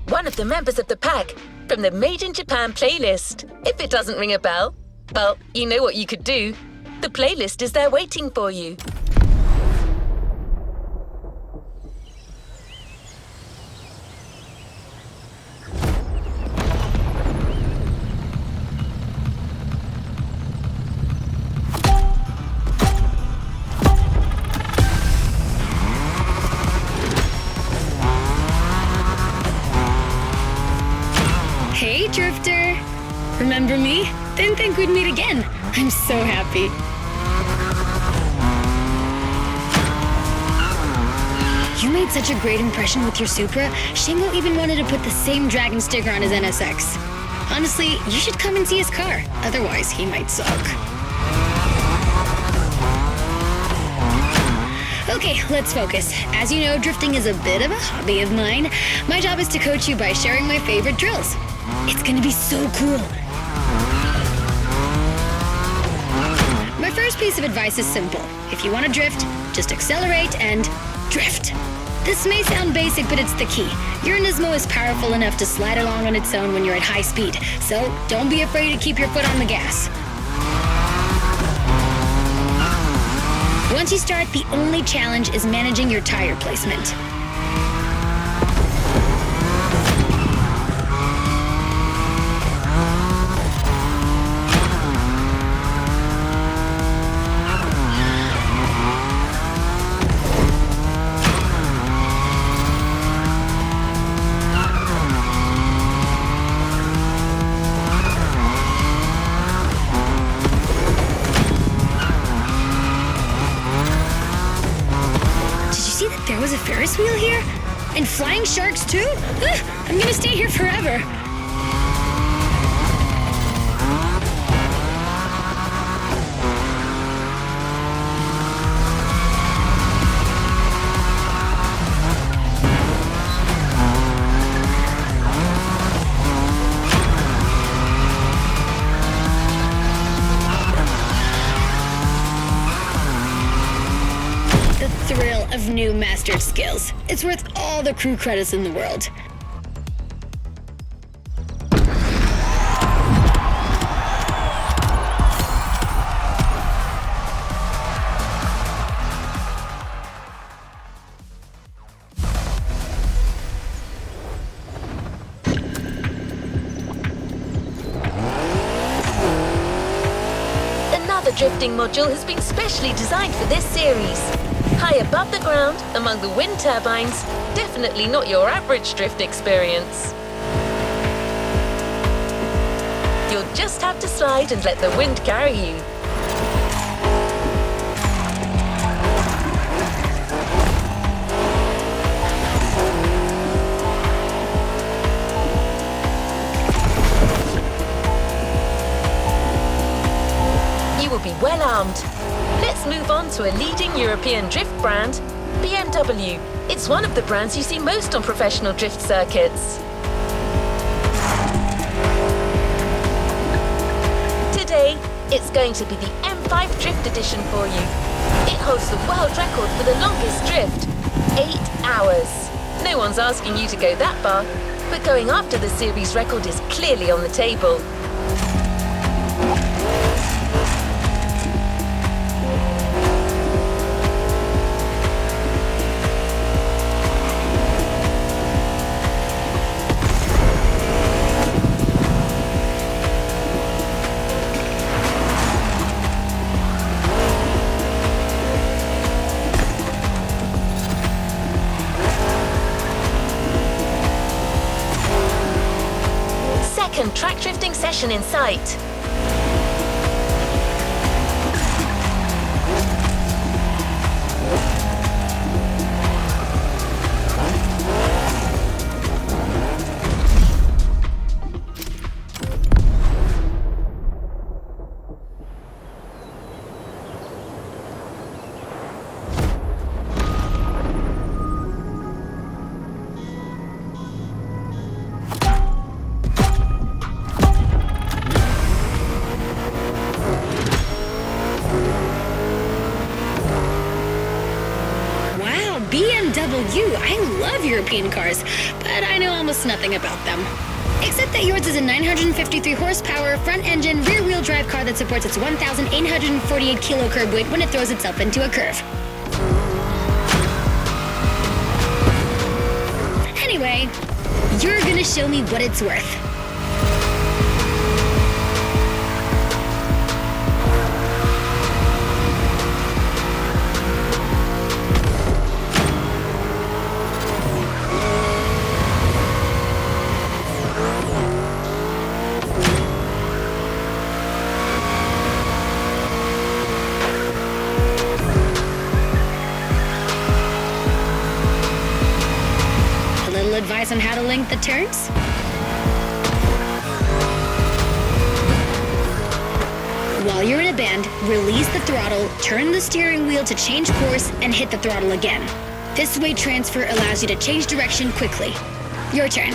B: one of the members of the pack from the Made in Japan playlist. If it doesn't ring a bell, well, you know what you could do. The playlist is there waiting for you.
F: Hey, Drifter! Remember me? Didn't think we'd meet again. I'm so happy. You made such a great impression with your Supra, Shingo even wanted to put the same dragon sticker on his NSX. Honestly, you should come and see his car. Otherwise, he might suck. Okay, let's focus. As you know, drifting is a bit of a hobby of mine. My job is to coach you by sharing my favorite drills. It's gonna be so cool. My first piece of advice is simple. If you want to drift, just accelerate and drift. This may sound basic, but it's the key. Your Nismo is powerful enough to slide along on its own when you're at high speed, so don't be afraid to keep your foot on the gas. Once you start, the only challenge is managing your tire placement. There was a Ferris wheel here? And flying sharks too? I'm gonna stay here forever. Thrill of new mastered skills. It's worth all the crew credits in the world.
B: Another drifting module has been specially designed for this series. High above the ground, among the wind turbines, definitely not your average drift experience. You'll just have to slide and let the wind carry you. You will be well armed. Let's move on to a leading European drift brand, BMW. It's one of the brands you see most on professional drift circuits. Today, it's going to be the M5 Drift Edition for you. It holds the world record for the longest drift, 8 hours. No one's asking you to go that far, but going after the series record is clearly on the table. progression in sight.
F: BMW, I love European cars, but I know almost nothing about them. Except that yours is a 953 horsepower, front-engine, rear-wheel drive car that supports its 1,848 kilo curb weight when it throws itself into a curve. Anyway, you're gonna show me what it's worth. Advice on how to link the turns? While you're in a bend, release the throttle, turn the steering wheel to change course, and hit the throttle again. This weight transfer allows you to change direction quickly. Your turn.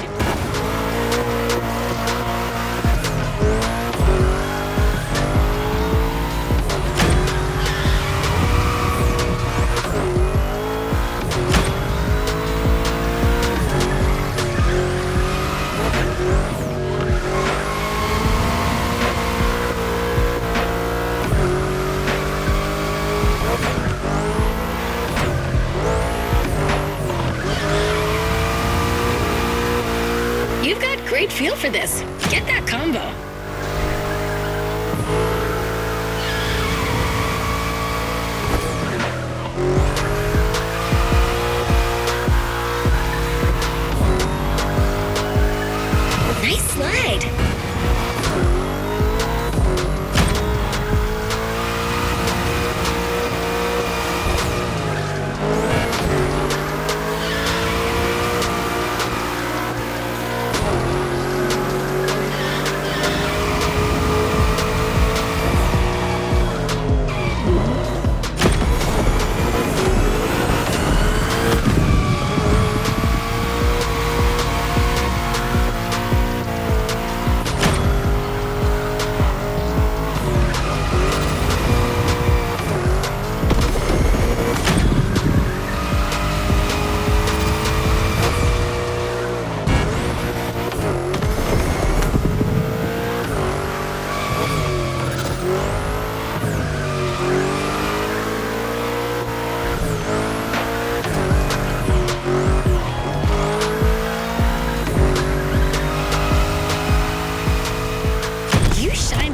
F: Great feel for this. Get that combo. Nice slide.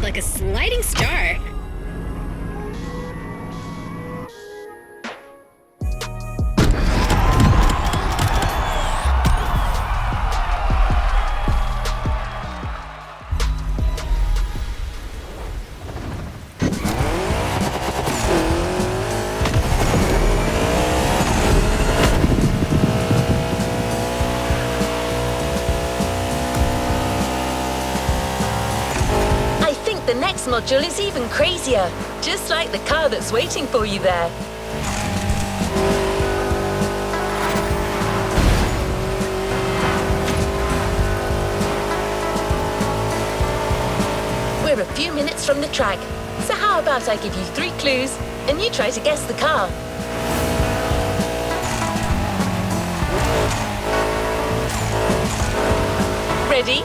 F: Like a sliding star.
B: The next module is even crazier, just like the car that's waiting for you there. We're a few minutes from the track, so how about I give you 3 clues and you try to guess the car? Ready?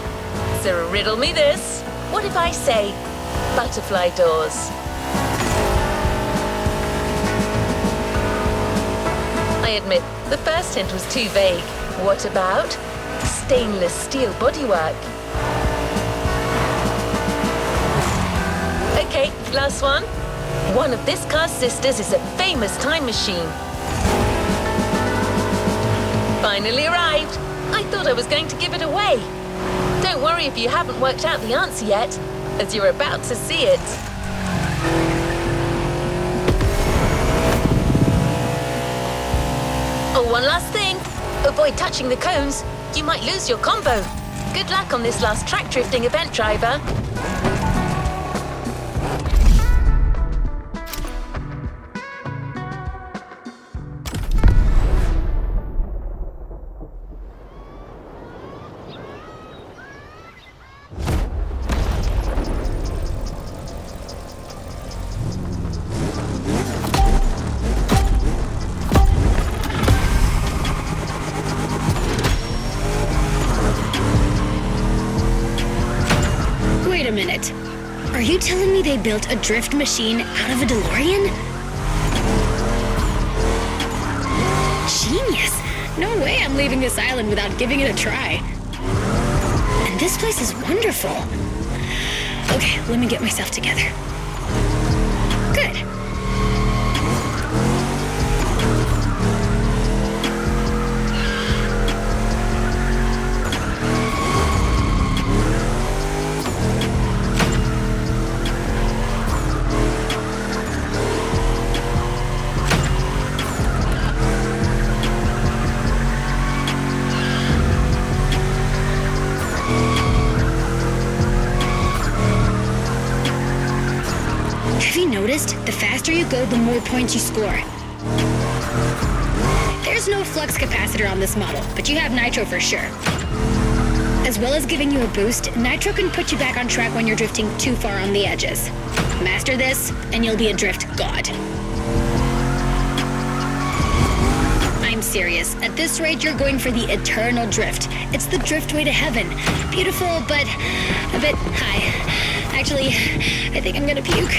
B: So riddle me this. What if I say butterfly doors? I admit, the first hint was too vague. What about stainless steel bodywork? Okay, last one. One of this car's sisters is a famous time machine. Finally arrived. I thought I was going to give it away. Don't don't worry if you haven't worked out the answer yet, as you're about to see it. Oh, one last thing. Avoid touching the cones. You might lose your combo. Good luck on this last track drifting event, driver.
F: Wait a minute. Are you telling me they built a drift machine out of a DeLorean? Genius! No way I'm leaving this island without giving it a try. And this place is wonderful. Okay, let me get myself together. Good. Have you noticed? The faster you go, the more points you score. There's no flux capacitor on this model, but you have nitro for sure. As well as giving you a boost, nitro can put you back on track when you're drifting too far on the edges. Master this, and you'll be a drift god. I'm serious. At this rate, you're going for the eternal drift. It's the drift way to heaven. Beautiful, but a bit high. Actually, I think I'm gonna puke.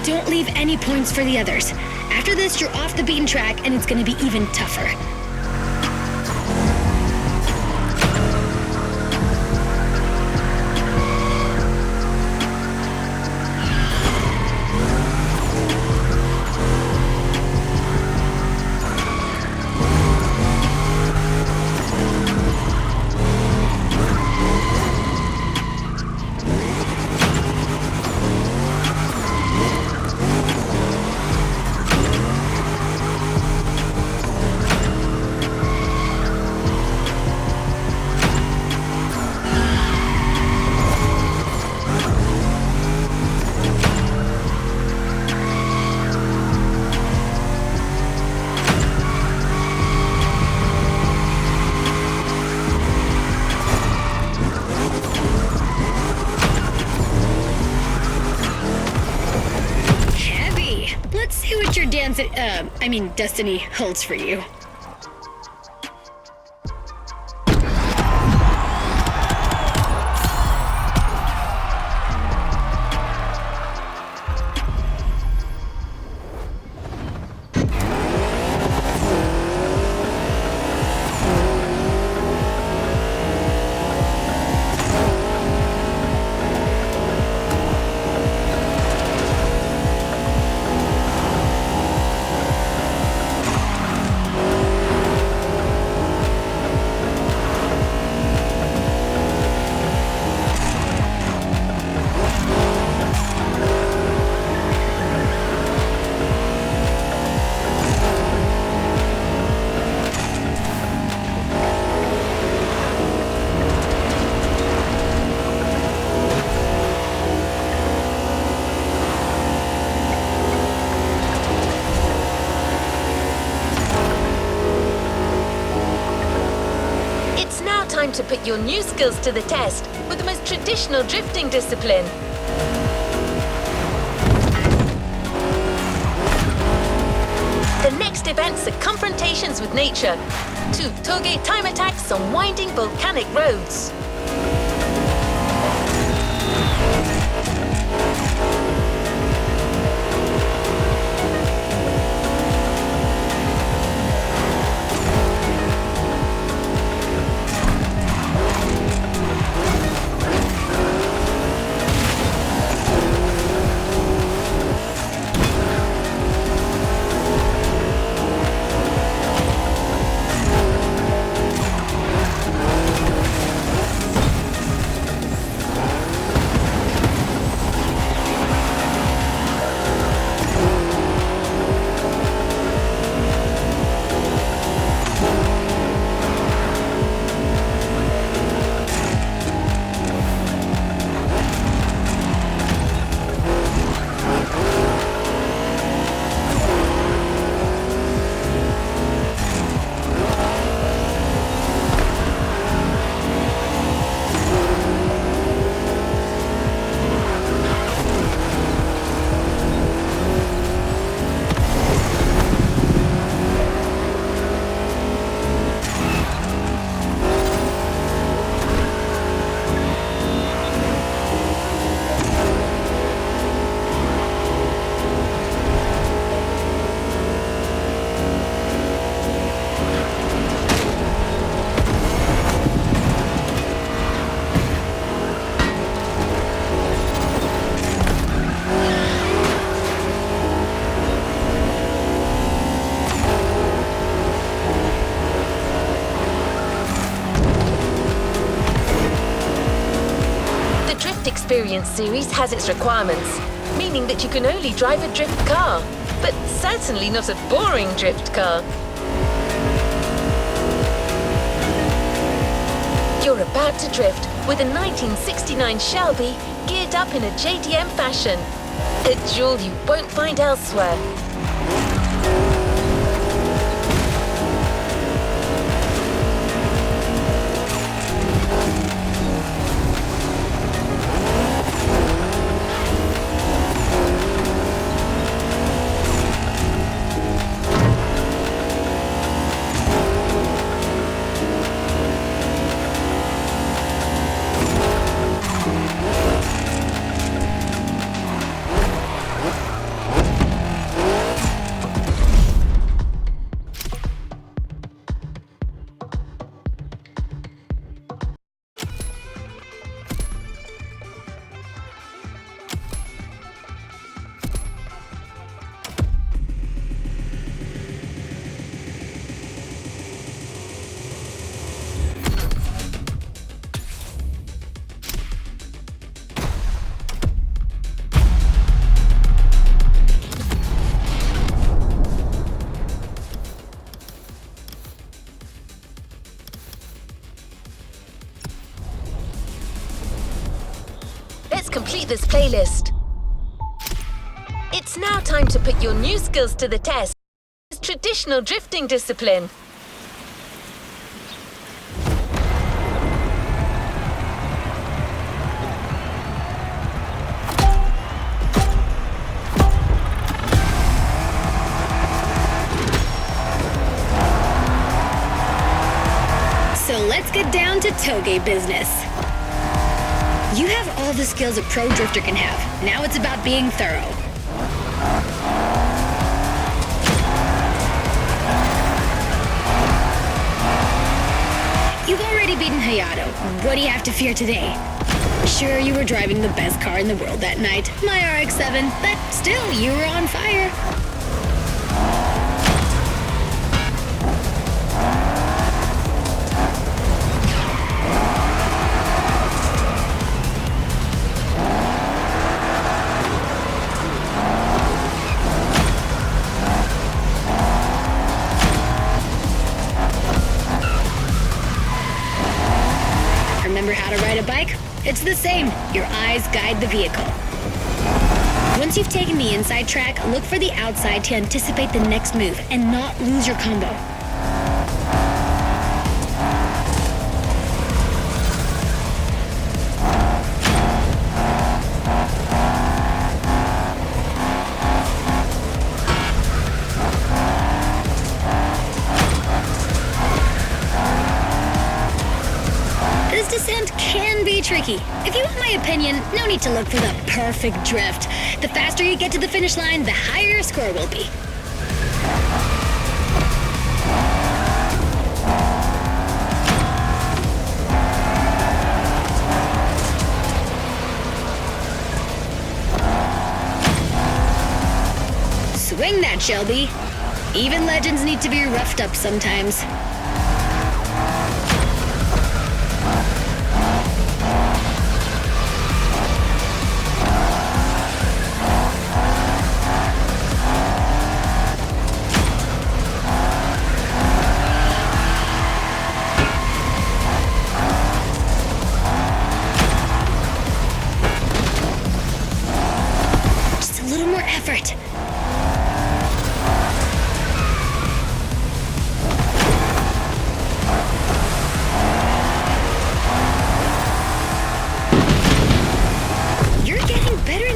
F: Don't leave any points for the others. After this, you're off the beaten track, and it's gonna be even tougher. Let's see what your destiny holds for you.
B: Time to put your new skills to the test with the most traditional drifting discipline. The next events are confrontations with nature. 2 toge time attacks on winding volcanic roads. Experience series has its requirements, meaning that you can only drive a drift car, but certainly not a boring drift car. You're about to drift with a 1969 Shelby geared up in a JDM fashion, a jewel you won't find elsewhere. Let's complete this playlist. It's now time to put your new skills to the test. It's traditional drifting discipline.
F: So let's get down to toge business. You have all the skills a pro drifter can have. Now it's about being thorough. You've already beaten Hayato. What do you have to fear today? Sure, you were driving the best car in the world that night, my RX-7, but still, you were on fire. Remember how to ride a bike? It's the same. Your eyes guide the vehicle. Once you've taken the inside track, look for the outside to anticipate the next move and not lose your combo. this descent can be tricky. If you want my opinion, no need to look for the perfect drift. The faster you get to the finish line, the higher your score will be. Swing that, Shelby. Even legends need to be roughed up sometimes. Just a little more effort.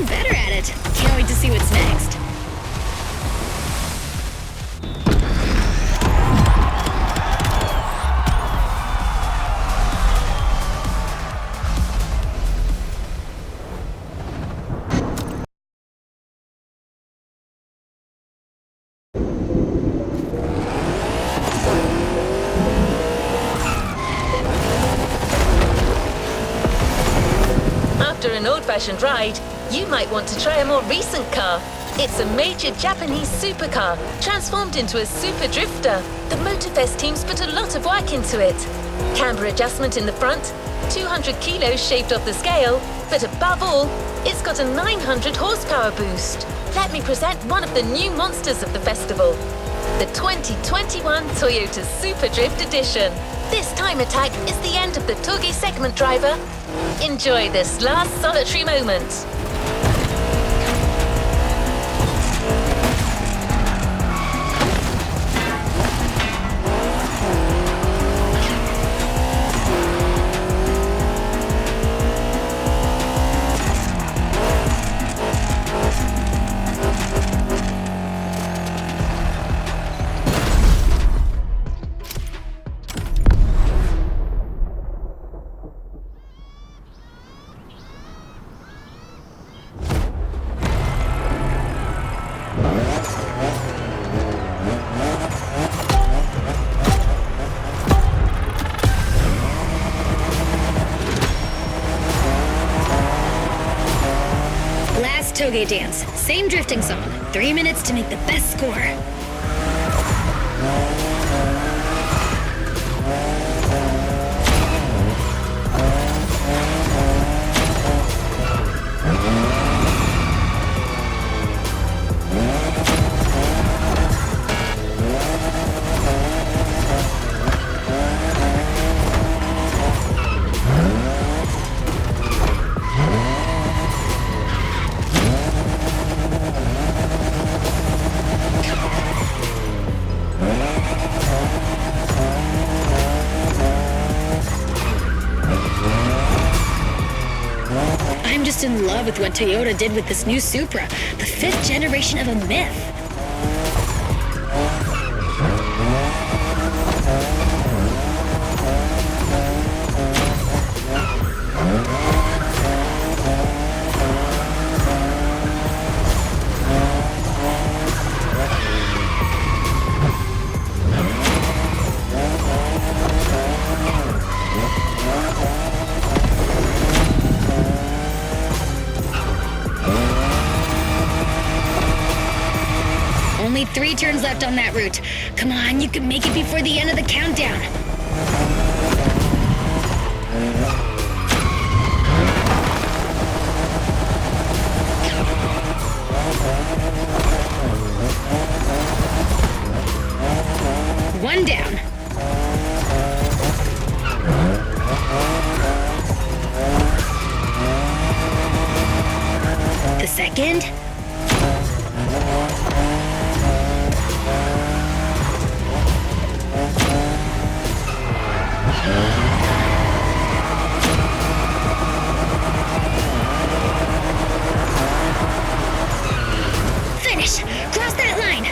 F: Better at it. Can't wait to see what's next.
B: After an old-fashioned ride, you might want to try a more recent car. It's a major Japanese supercar, transformed into a super drifter. The Motorfest team's put a lot of work into it. Camber adjustment in the front, 200 kilos shaved off the scale, but above all, it's got a 900 horsepower boost. Let me present one of the new monsters of the festival, the 2021 Toyota Super Drift Edition. This time attack is the end of the Togi segment, driver. Enjoy this last solitary moment.
F: Toge dance. Same drifting song. 3 minutes to make the best score. I'm just in love with what Toyota did with this new Supra, the 5th generation of a myth. Only 3 turns left on that route. Come on, you can make it before the end of the countdown. One down. The second. Finish! Cross that line!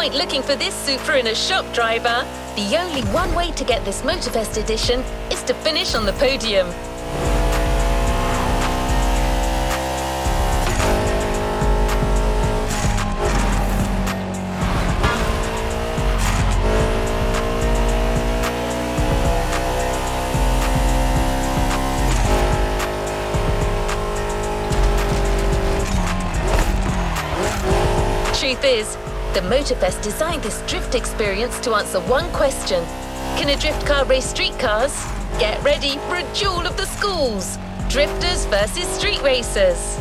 B: point looking for this Supra in a shop, driver. The only one way to get this Motorfest edition is to finish on the podium. Truth is, the Motorfest designed this drift experience to answer one question. Can a drift car race street cars? Get ready for a duel of the schools. Drifters versus street racers.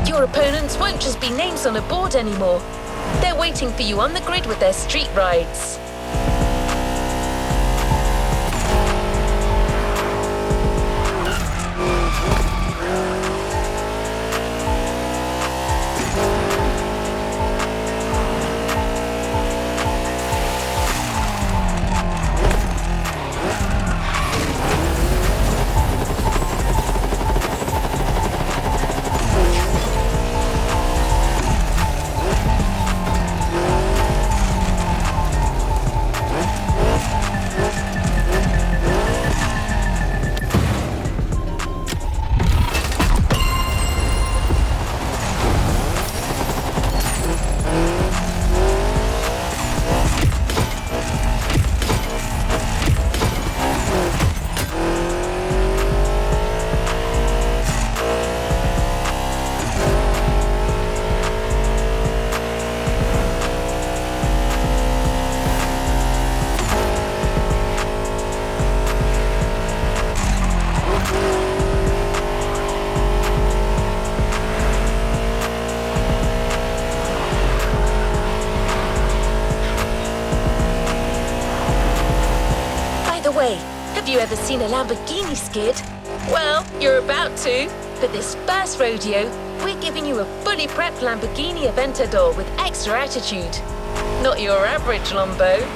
B: Your opponents won't just be names on a board anymore. They're waiting for you on the grid with their street rides. Have you ever seen a Lamborghini skid? Well, you're about to. For this first rodeo, we're giving you a fully prepped Lamborghini Aventador with extra attitude. Not your average Lambo.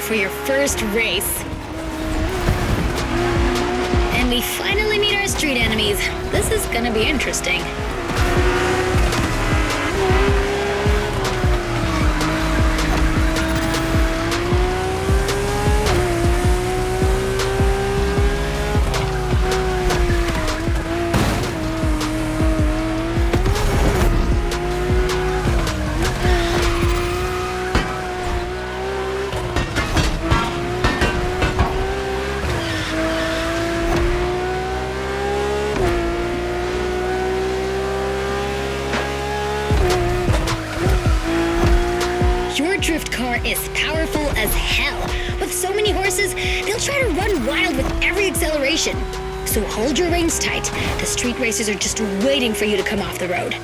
F: For your first race. And we finally meet our street enemies. This is gonna be interesting. Drift car is powerful as hell. With so many horses, they'll try to run wild with every acceleration. So hold your reins tight. The street racers are just waiting for you to come off the road.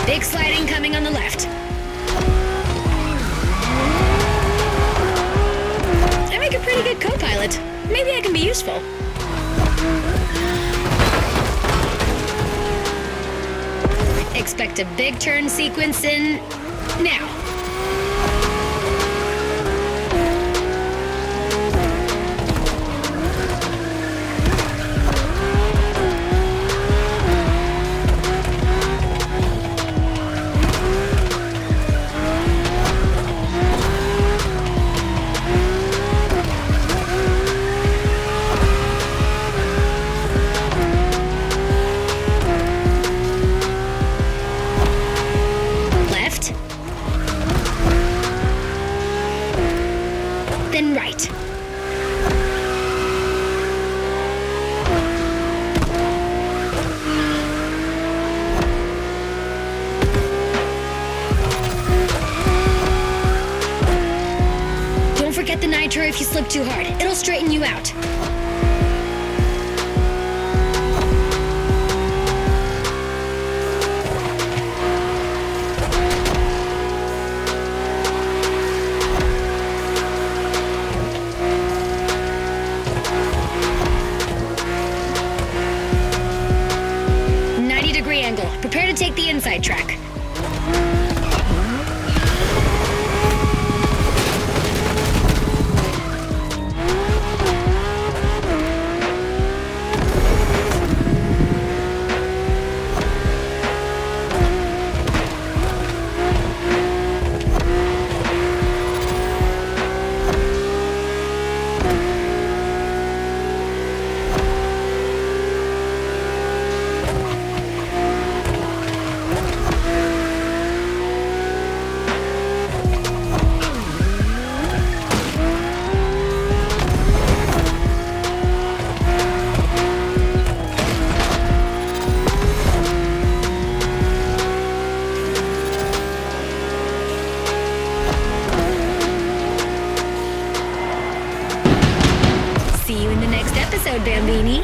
F: Big sliding coming on the left. pretty good co-pilot. Maybe I can be useful. Expect a big turn sequence in... now. Then right. Don't forget the nitro if you slip too hard. It'll straighten you out. Angle. Prepare to take the inside track. See you in the next episode, Bambini.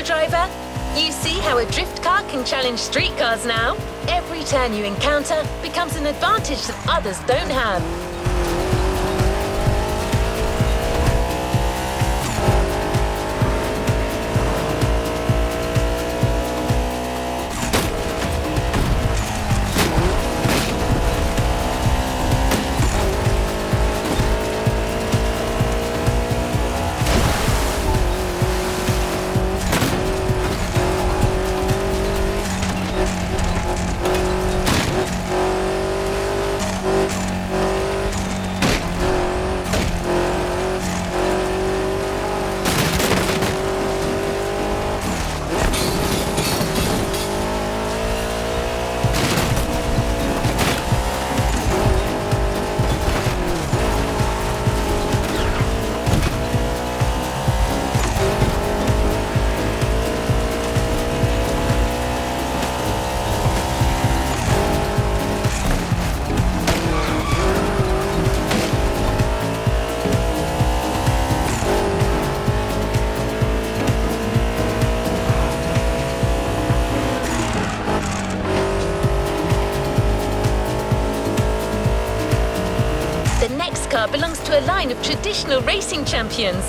B: Driver, you see how a drift car can challenge street cars now? Every turn you encounter becomes an advantage that others don't have. Car belongs to a line of traditional racing champions,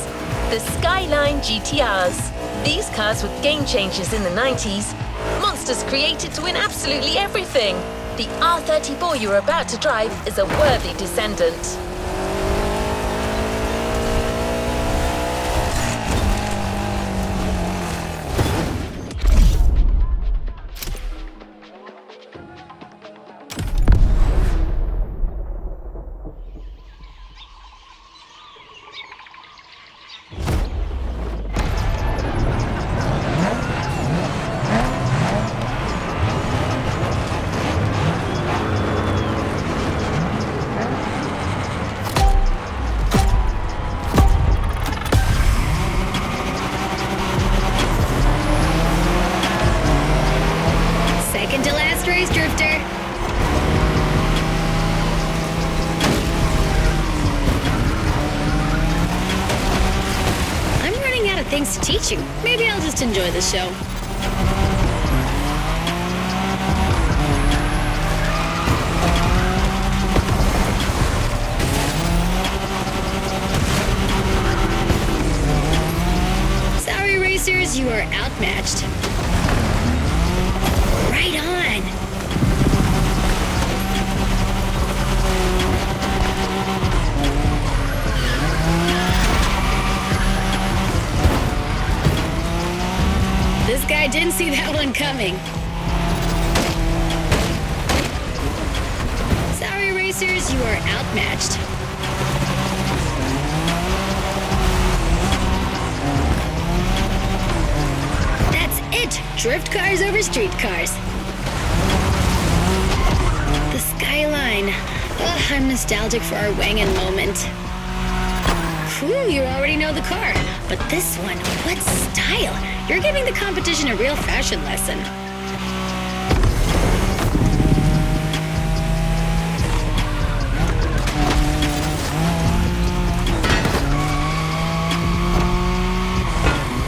B: the Skyline GTRs. These cars were game changers in the 90s, monsters created to win absolutely everything. The R34 you're about to drive is a worthy descendant.
F: chance to teach you. Maybe I'll just enjoy the show. Sorry, racers, you are outmatched. Right on. This guy didn't see that one coming. Sorry, racers, you are outmatched. That's it! Drift cars over street cars. The skyline. Ugh, I'm nostalgic for our Wangan moment. Whew, you already know the car. But this one, what style! You're giving the competition a real fashion lesson.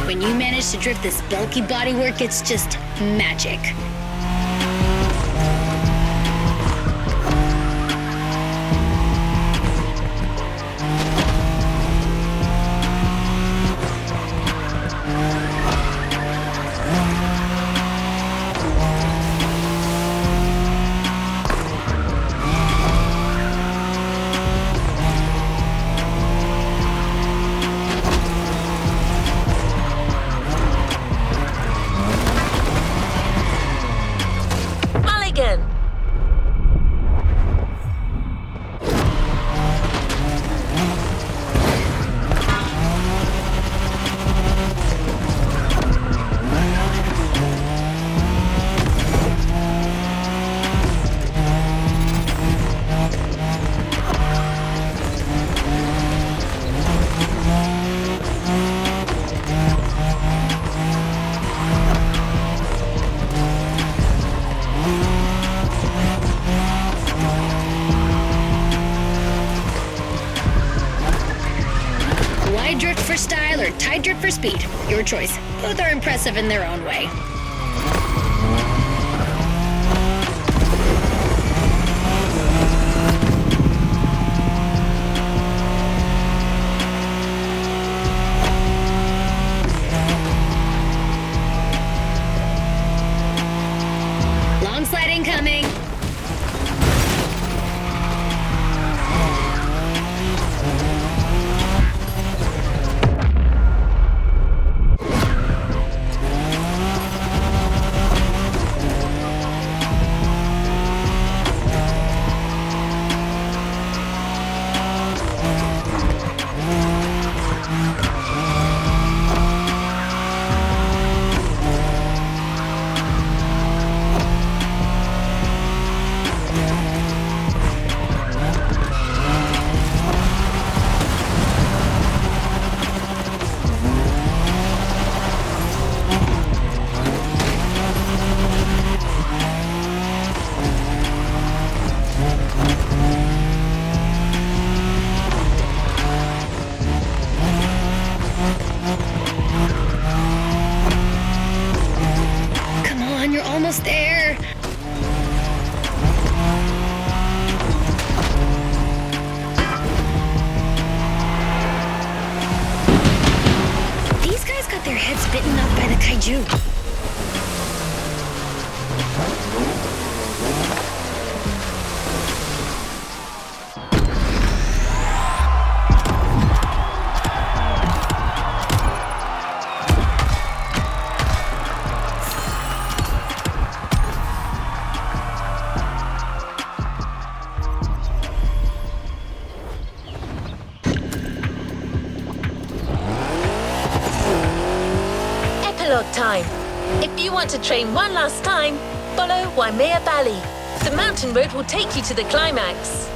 F: When you manage to drift this bulky bodywork, it's just magic.
B: Mulligan!
F: Wide drift for style or tight drift for speed? Your choice. Both are impressive in their own way. Long slide incoming. Almost there. These guys got their heads bitten off by the kaiju.
B: Time. If you want to train one last time, follow Waimea Valley. The mountain road will take you to the climax.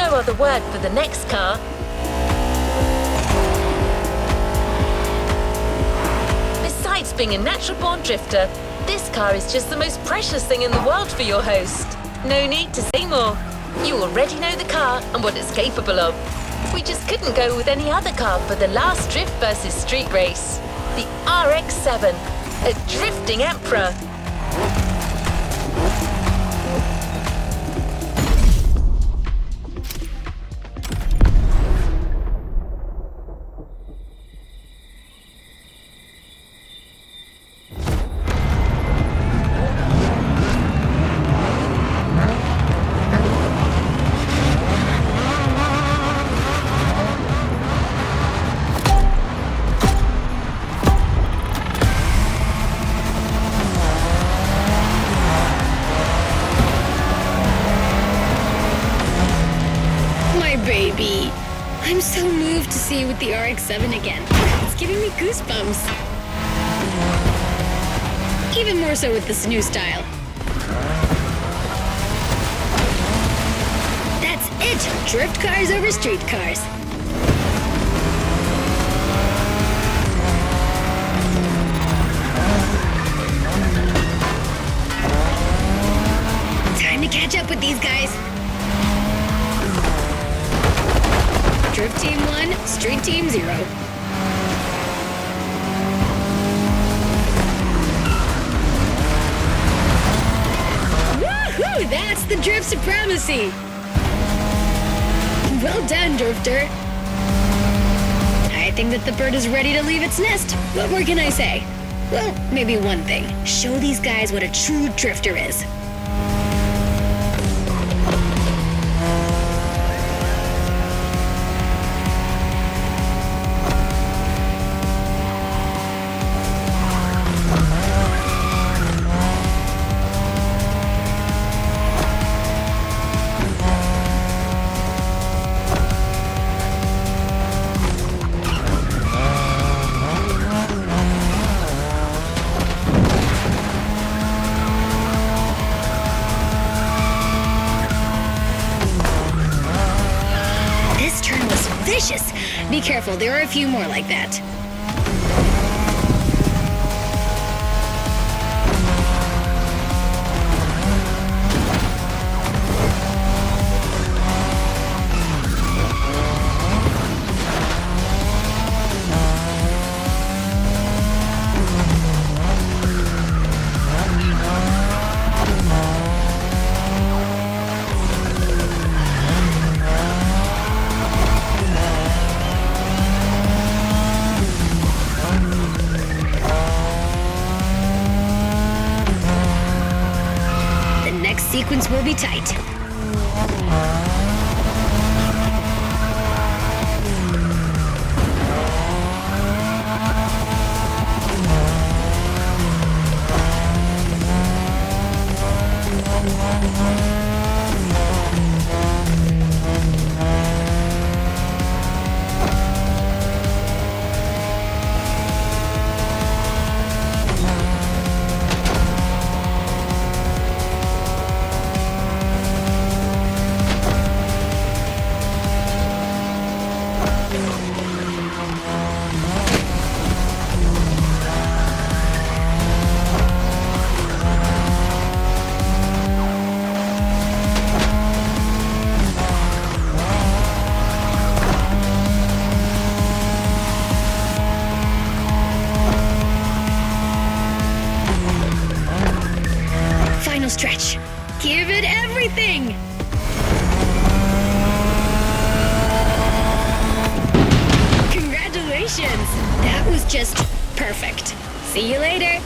B: no other word for the next car. Besides being a natural-born drifter, this car is just the most precious thing in the world for your host. No need to say more. You already know the car and what it's capable of. We just couldn't go with any other car for the last Drift versus Street race. The RX-7, a drifting emperor.
F: Baby. I'm so moved to see you with the RX-7 again. It's giving me goosebumps. Even more so with this new style. That's it! Drift cars over street cars. Time to catch up with these guys. Drift Team 1, Street Team 0. Woohoo! That's the drift supremacy! Well done, Drifter. I think that the bird is ready to leave its nest. What more can I say? Well, maybe one thing. Show these guys what a true drifter is. Be careful, there are a few more like that. Sequence will be tight. Stretch. Give it everything! Congratulations! That was just perfect. See you later.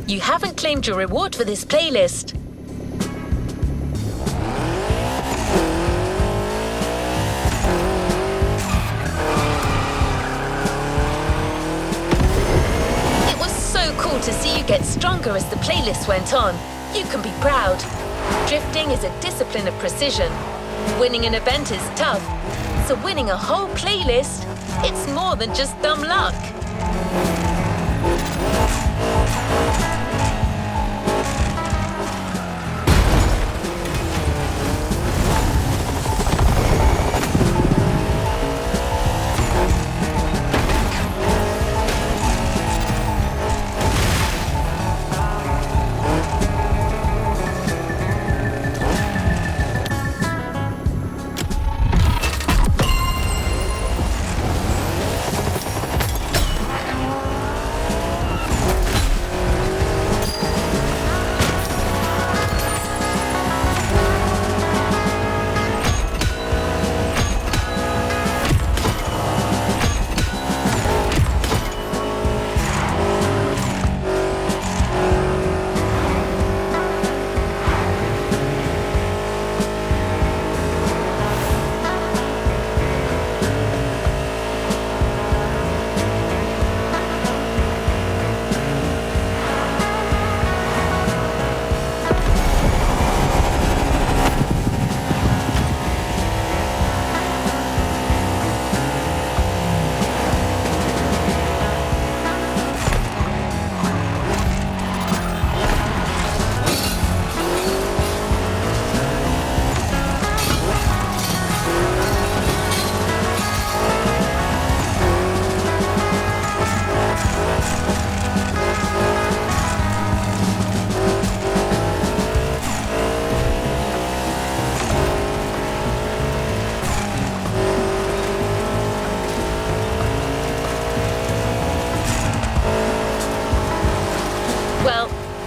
B: You haven't claimed your reward for this playlist. It was so cool to see you get stronger as the playlist went on. You can be proud. Drifting is a discipline of precision. Winning an event is tough. So winning a whole playlist, it's more than just dumb luck.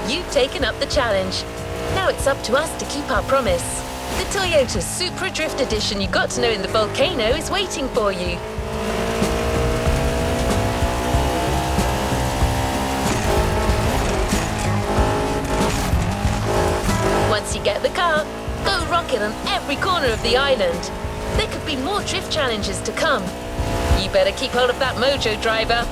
B: You've taken up the challenge. Now it's up to us to keep our promise. The Toyota Supra Drift Edition you got to know in the volcano is waiting for you. Once you get the car, go rock it on every corner of the island. There could be more drift challenges to come. You better keep hold of that mojo, driver.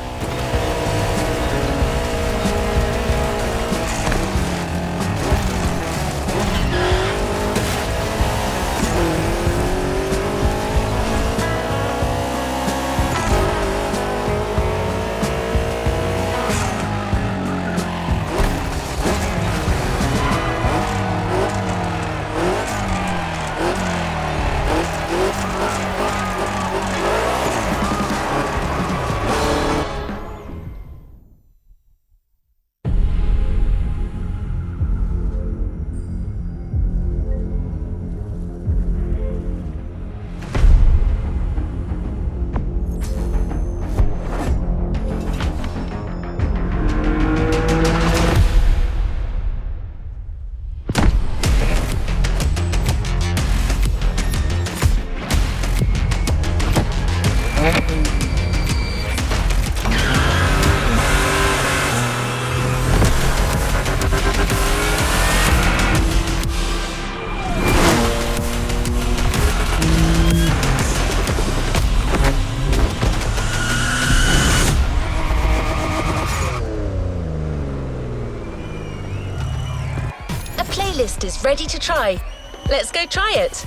B: Playlist is ready to try. Let's go try it.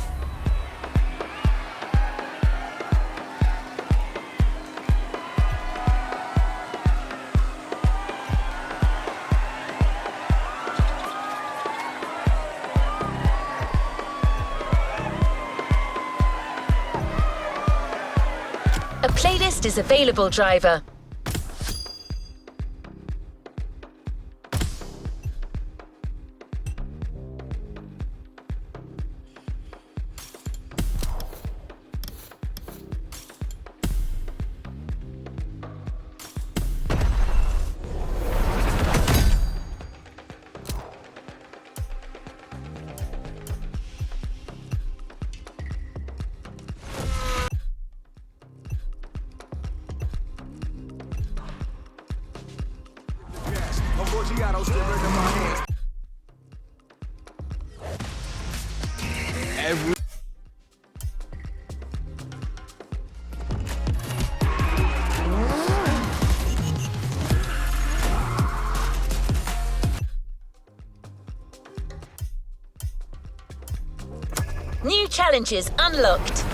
B: A playlist is available, driver.
G: Forgiato still in my hands. Every
B: New challenges unlocked.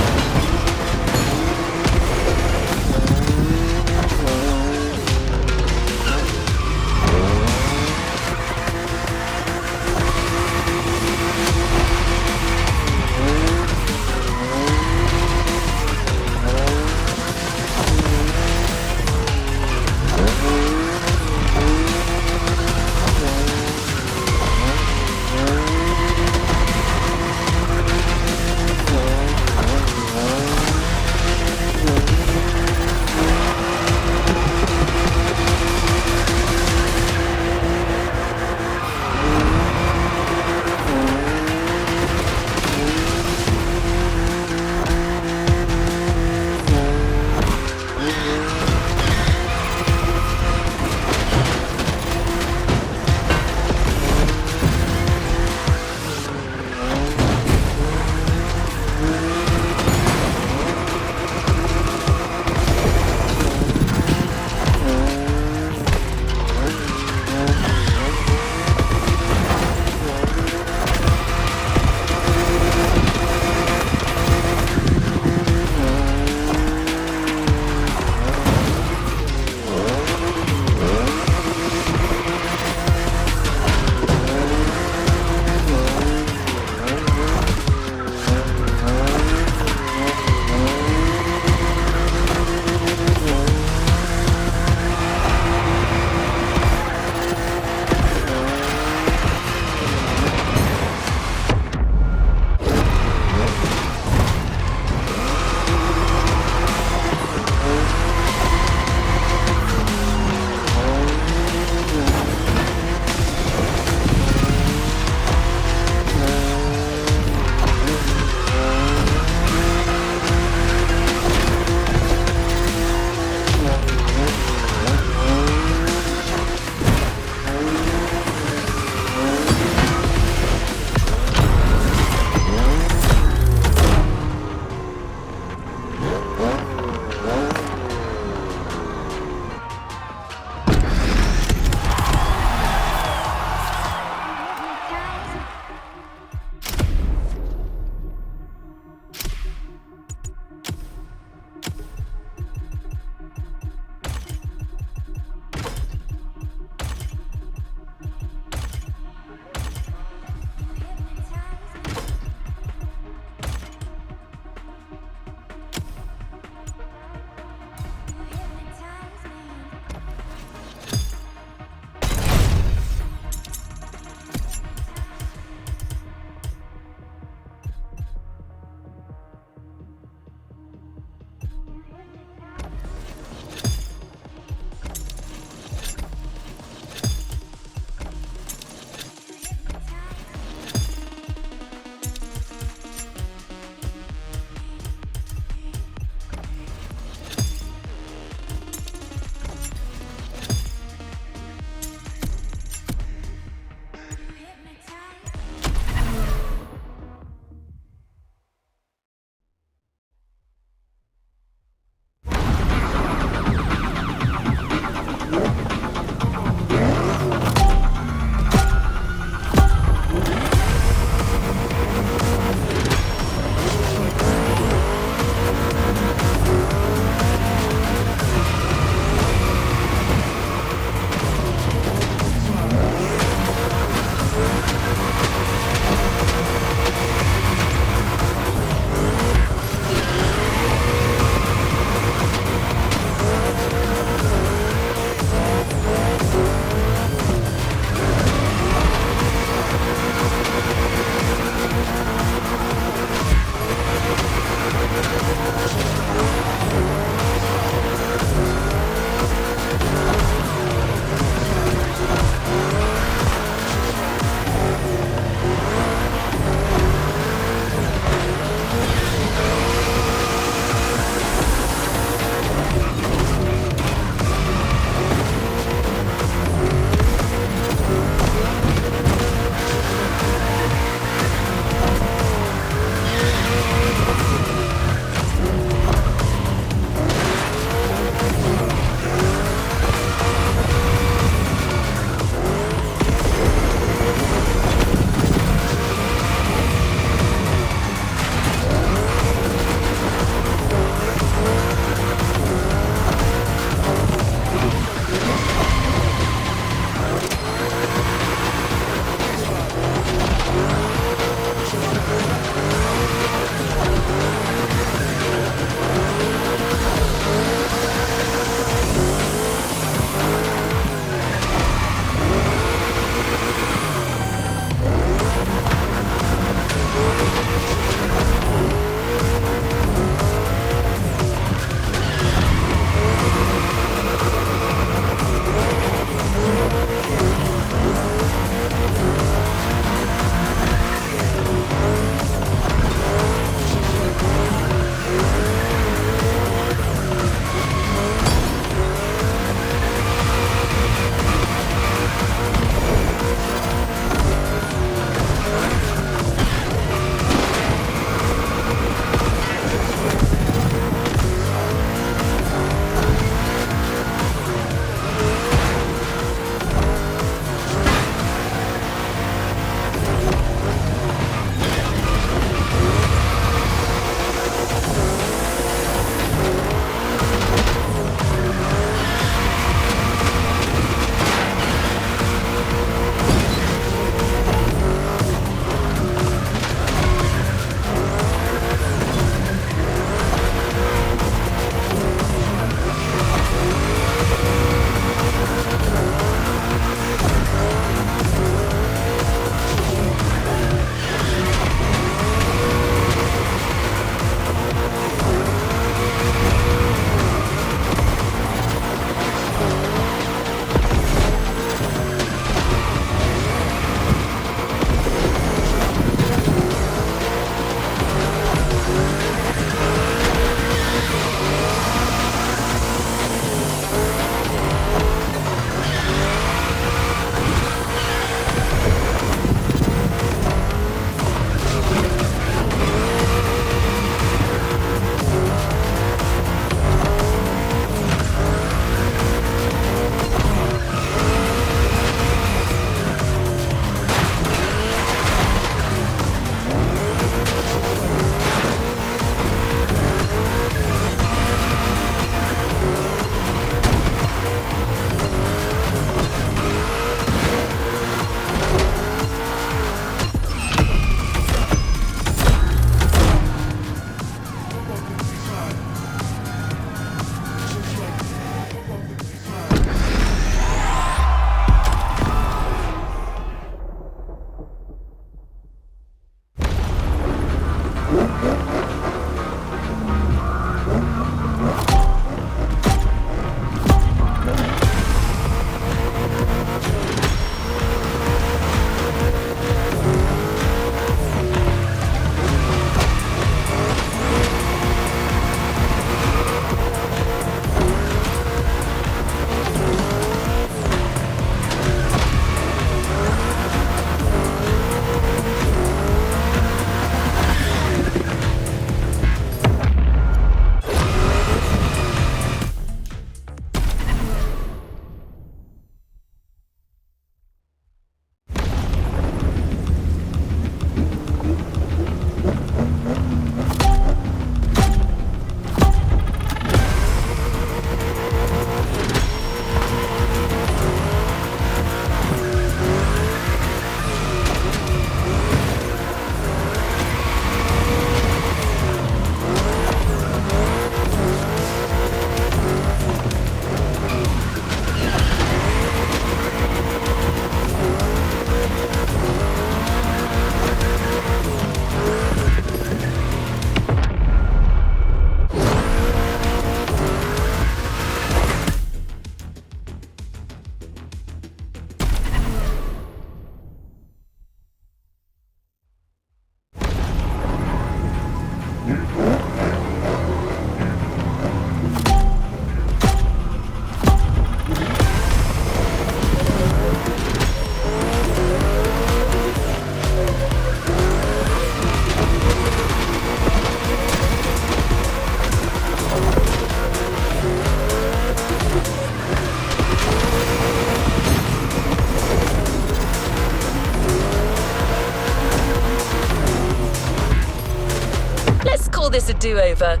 B: this a do-over.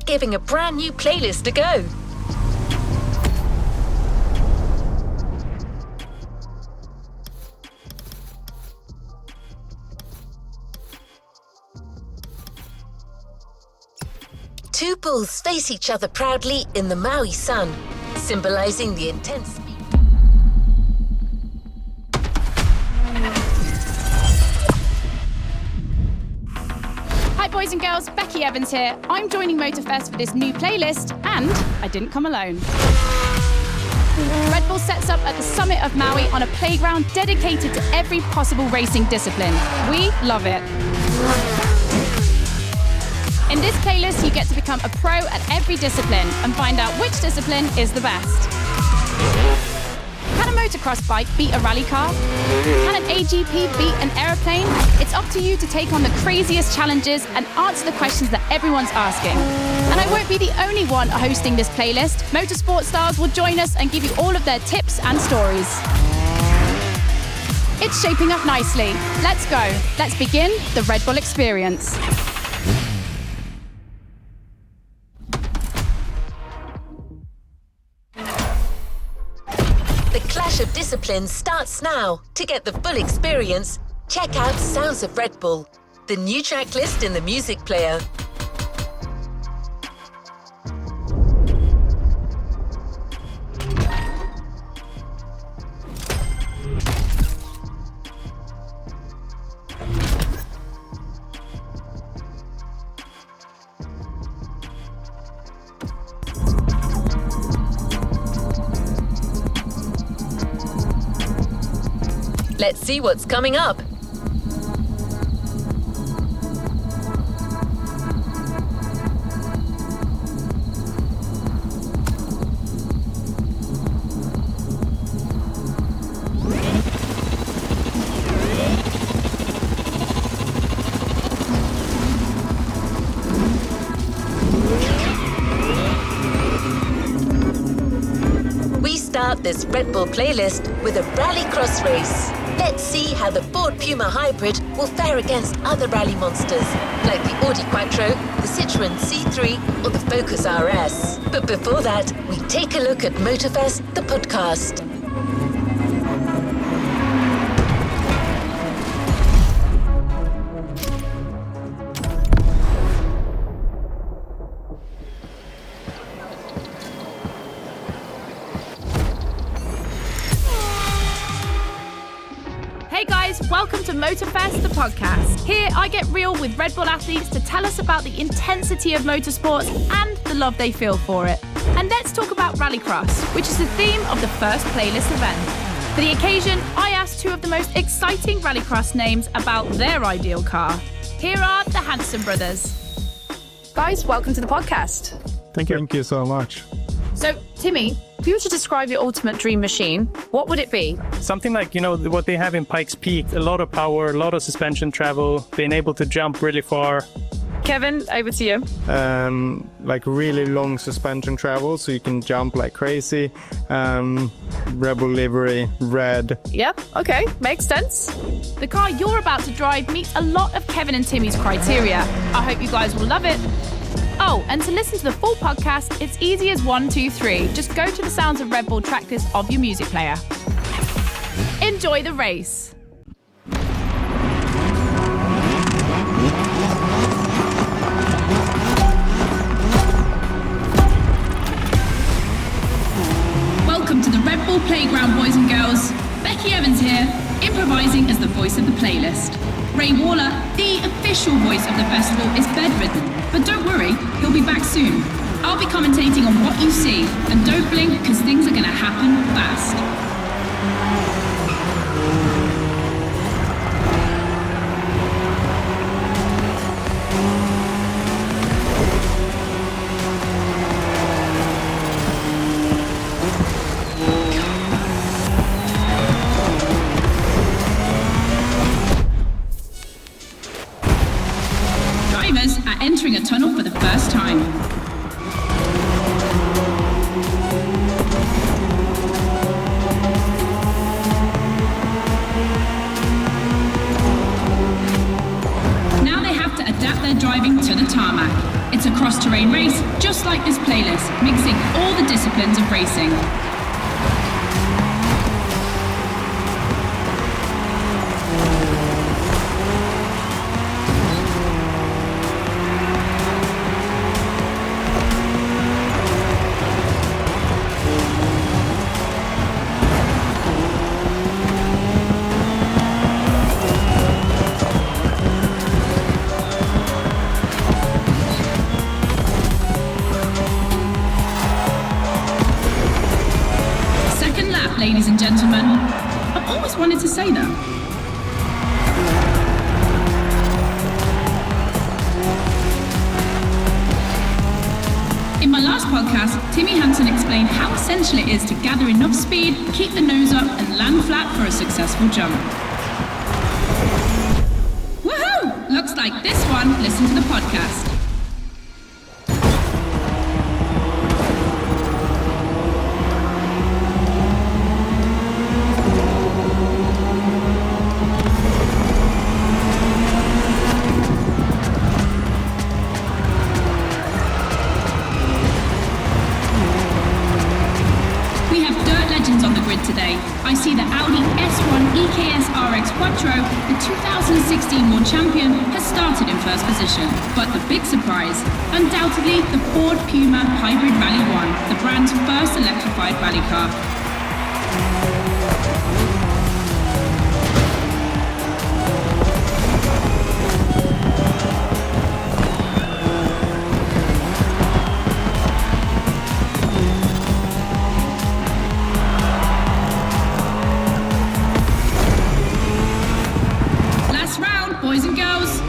B: giving a brand new playlist a go. Two bulls face each other proudly in the Maui sun, symbolizing the intense speed.
H: Hi boys and girls, Becky Evans here. I'm joining Motorfest for this new playlist, and I didn't come alone. Red Bull sets up at the summit of Maui on a playground dedicated to every possible racing discipline. We love it. In this playlist, you get to become a pro at every discipline and find out which discipline is the best. Can a motocross bike beat a rally car? Can an AGP beat an aeroplane? It's up to you to take on the craziest challenges and answer the questions that everyone's asking. And I won't be the only one hosting this playlist. Motorsport stars will join us and give you all of their tips and stories. It's shaping up nicely. Let's go. Let's begin the Red Bull experience.
B: The clash of disciplines starts now. To get the full experience, check out Sounds of Red Bull, the new track list in the music player. Let's see what's coming up. We start this Red Bull playlist with a rallycross race. Let's see how the Ford Puma Hybrid will fare against other rally monsters, like the Audi Quattro, the Citroën C3, or the Focus RS. But before that, we take a look at Motorfest, the podcast.
H: Hey guys, welcome to Motorfest, the podcast. Here I get real with Red Bull athletes to tell us about the intensity of motorsports and the love they feel for it. And let's talk about Rallycross, which is the theme of the first playlist event. For the occasion, I asked two of the most exciting Rallycross names about their ideal car. Here are the Hanson brothers. Guys, welcome to the podcast.
I: Thank you. Thank you so much.
H: So, Timmy, if you were to describe your ultimate dream machine, what would it be?
I: Something like, what they have in Pikes Peak, a lot of power, a lot of suspension travel, being able to jump really far.
H: Kevin, over to you.
J: Like really long suspension travel, so you can jump like crazy. Rebel livery, red.
H: Yep, okay, makes sense. The car you're about to drive meets a lot of Kevin and Timmy's criteria. I hope you guys will love it. Oh, and to listen to the full podcast, it's easy as 1, 2, 3. Just go to the Sounds of Red Bull tracklist of your music player. Enjoy the race. Welcome to the Red Bull Playground, boys and girls. Becky Evans here, improvising as the voice of the playlist. Ray Waller, the official voice of the festival, is bedridden, but don't worry, he'll be back soon. I'll be commentating on what you see, and don't blink because things are going to happen fast. Drivers are entering a tunnel for the first time. Now they have to adapt their driving to the tarmac. It's It's a cross-terrain race, just like this playlist, mixing all the disciplines of racing. Ladies and gentlemen, I've always wanted to say that. In my last podcast, Timmy Hansen explained how essential it is to gather enough speed, keep the nose up, and land flat for a successful jump. Woohoo! Looks like this one listened to the podcast. Today, I see the Audi S1 EKS RX Quattro, the 2016 World Champion, has started in first position. But the big surprise, undoubtedly the Ford Puma Hybrid Rally 1, the brand's first electrified rally car. Boys and girls.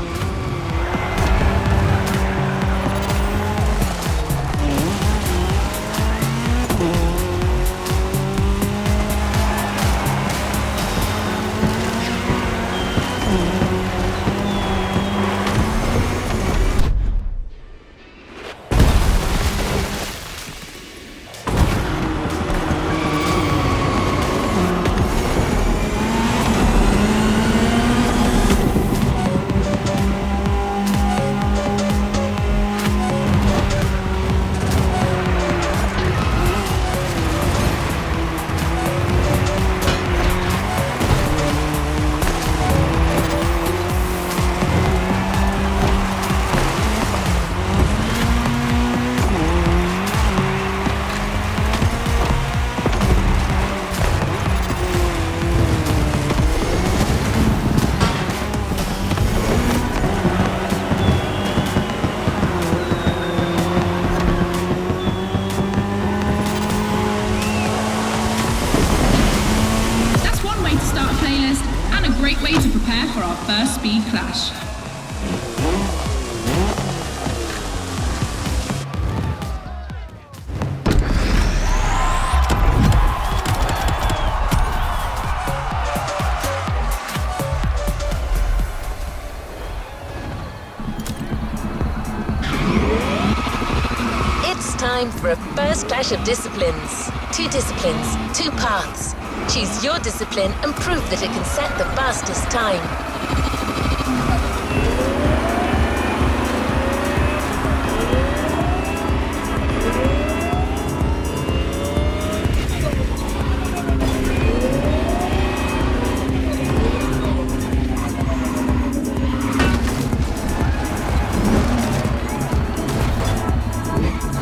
H: Great way to prepare for our first speed clash.
B: It's time for a first clash of disciplines. 2 disciplines, 2 paths. Choose your discipline and prove that it can set the fastest time.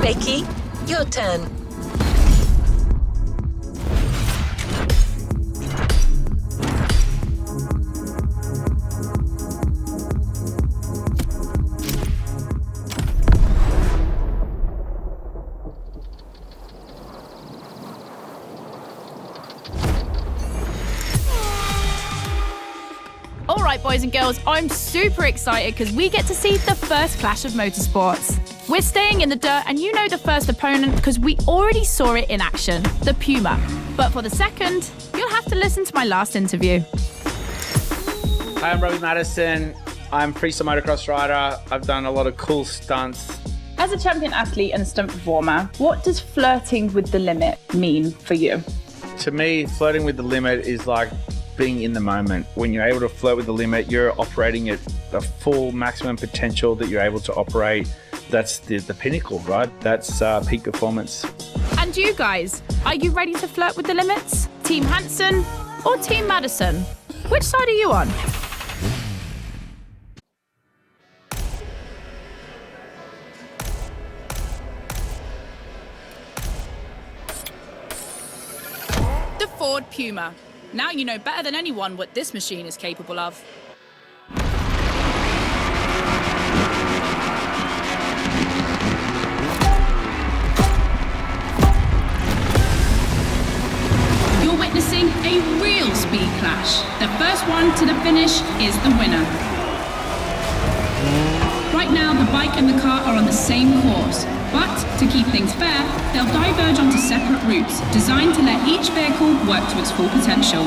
B: Becky, your turn.
H: Alright boys and girls, I'm super excited because we get to see the first clash of motorsports. We're staying in the dirt and you know the first opponent because we already saw it in action, the Puma. But for the second, you'll have to listen to my last interview.
K: Hi, I'm Robbie Madison. I'm freestyle motocross rider. I've done a lot of cool stunts.
L: As a champion athlete and stunt performer, what does flirting with the limit mean for you?
K: To me, flirting with the limit is like being in the moment. When you're able to flirt with the limit, you're operating at the full maximum potential that you're able to operate that's the pinnacle, right? That's peak performance.
H: And you guys, are you ready to flirt with the limits? Team Hanson or Team Madison? Which side are you on? The Ford Puma. Now you know better than anyone what this machine is capable of. You're witnessing a real speed clash. The first one to the finish is the winner. Right now, the bike and the car are on the same course, but to keep things fair, they'll diverge onto separate routes, designed to let each vehicle work to its full potential.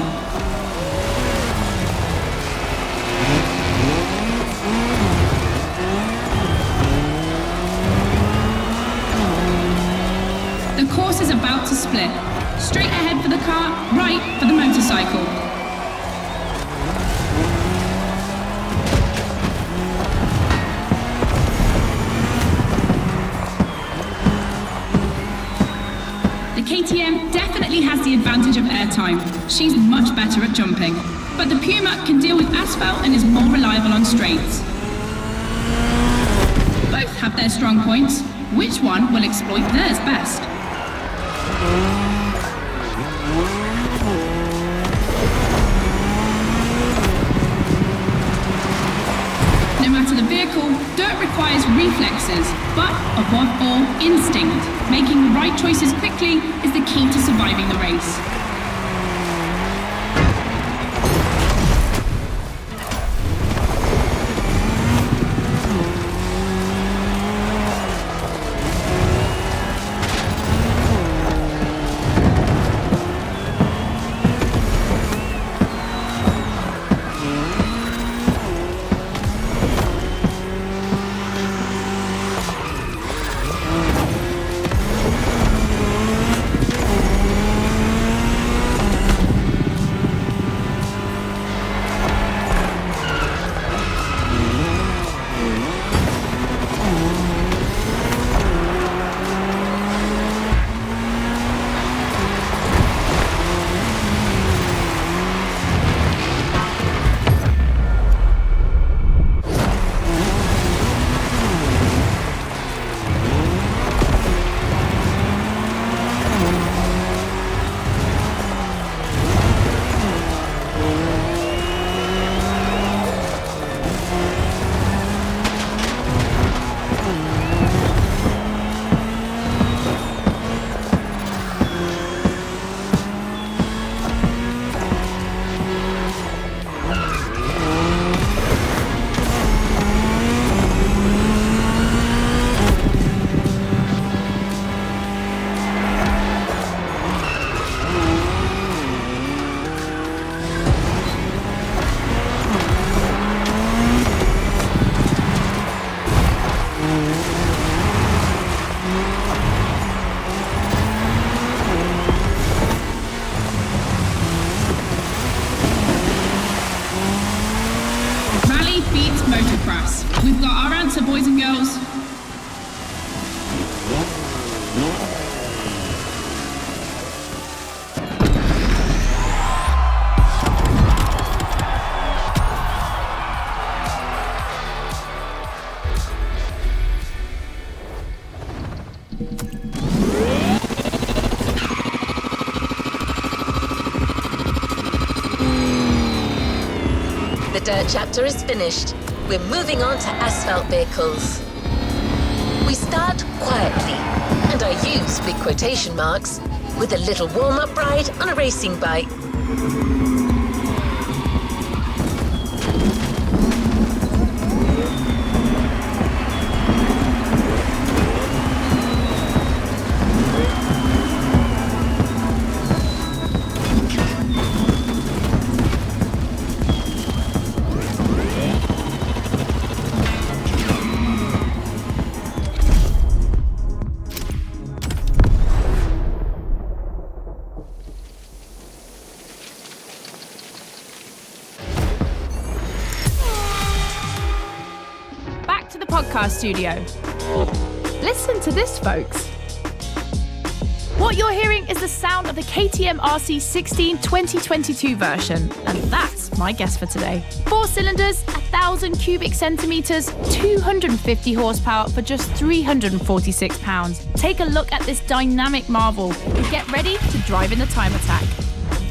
H: The course is about to split. Straight ahead for the car, right for the motorcycle. The KTM definitely has the advantage of airtime. She's much better at jumping. But the Puma can deal with asphalt and is more reliable on straights. Both have their strong points. Which one will exploit theirs best? No matter the vehicle, dirt requires reflexes, but above all, instinct. Making the right choices quickly is the key to surviving the race. We've got our answer, boys and girls.
B: The dirt chapter is finished. We're moving on to asphalt vehicles. We start quietly, and I use big quotation marks, with a little warm-up ride on a racing bike.
H: podcast studio. Listen to this, folks. What you're hearing is the sound of the KTM RC16 2022 version, and that's my guess for today. 4 cylinders, 1,000 cubic centimeters, 250 horsepower for just 346 pounds. Take a look at this dynamic marvel and get ready to drive in the time attack.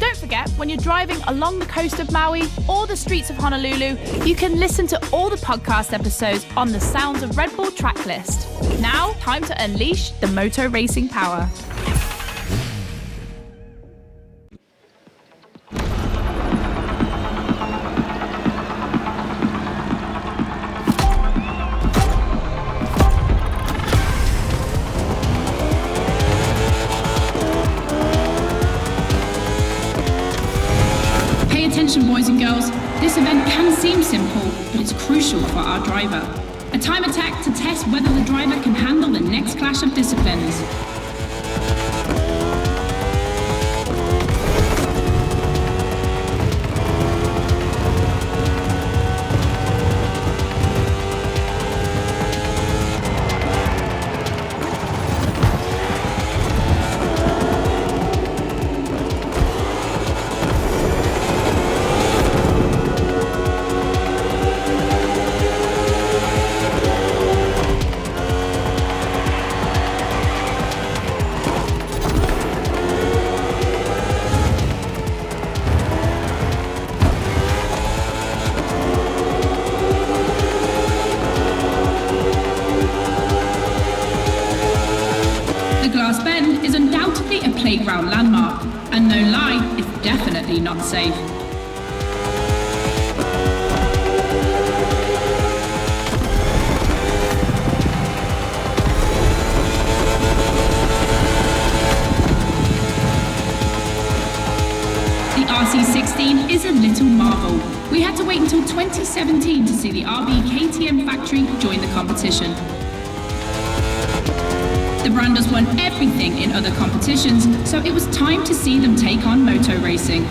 H: Don't forget, when you're driving along the coast of Maui or the streets of Honolulu, you can listen to all the podcast episodes on the Sounds of Red Bull track list. Now, time to unleash the moto racing power.
M: Attention boys and girls, this event can seem simple, but it's crucial for our driver. A time attack to test whether the driver can handle the next clash of disciplines. Playground landmark, and no lie, it's definitely not safe. The RC16 is a little marvel. We had to wait until 2017 to see the RB KTM factory join the competition. The brand has won everything in other competitions, so it was time to see them take on moto racing.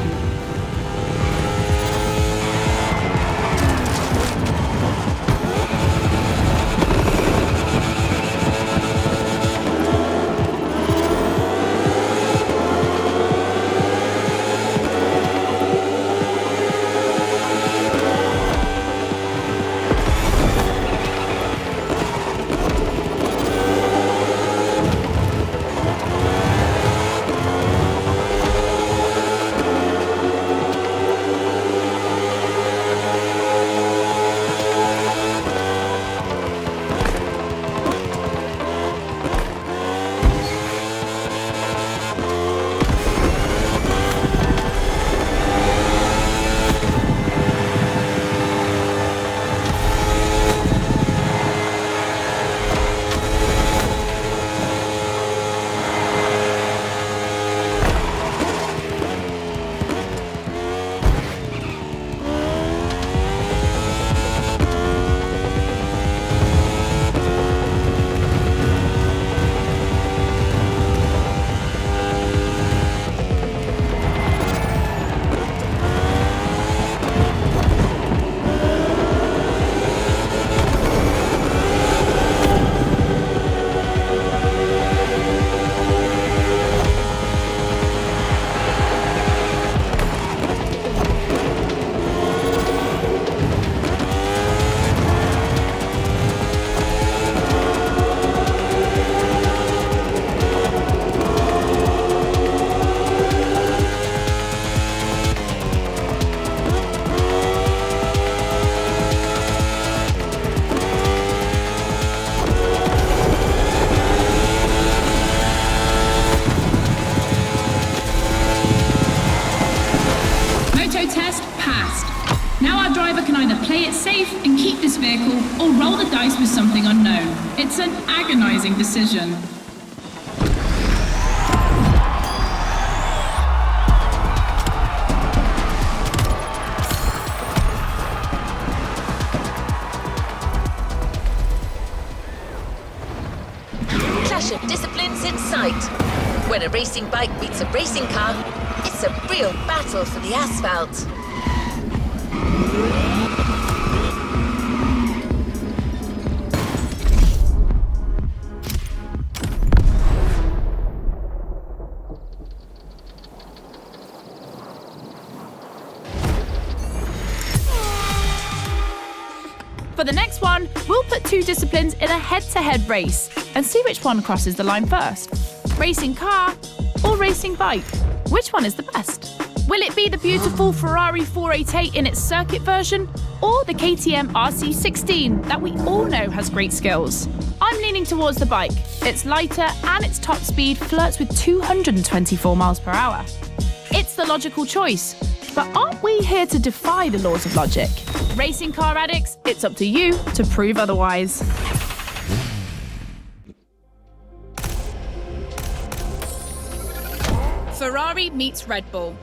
M: Vehicle or roll the dice with something unknown. It's an agonizing decision.
B: Clash of disciplines in sight. When a racing bike beats a racing car, it's a real battle for the asphalt.
H: For the next one, we'll put two disciplines in a head-to-head race and see which one crosses the line first. Racing car or racing bike? Which one is the best? Will it be the beautiful Ferrari 488 in its circuit version, or the KTM RC16 that we all know has great skills? I'm leaning towards the bike. It's lighter and its top speed flirts with 224 miles per hour. It's the logical choice. But aren't we here to defy the laws of logic? Racing car addicts, it's up to you to prove otherwise. Ferrari meets Red Bull.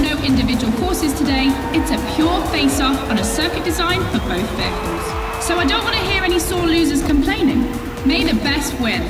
M: No individual courses today, it's a pure face-off on a circuit design for both vehicles. So I don't want to hear any sore losers complaining. May the best win.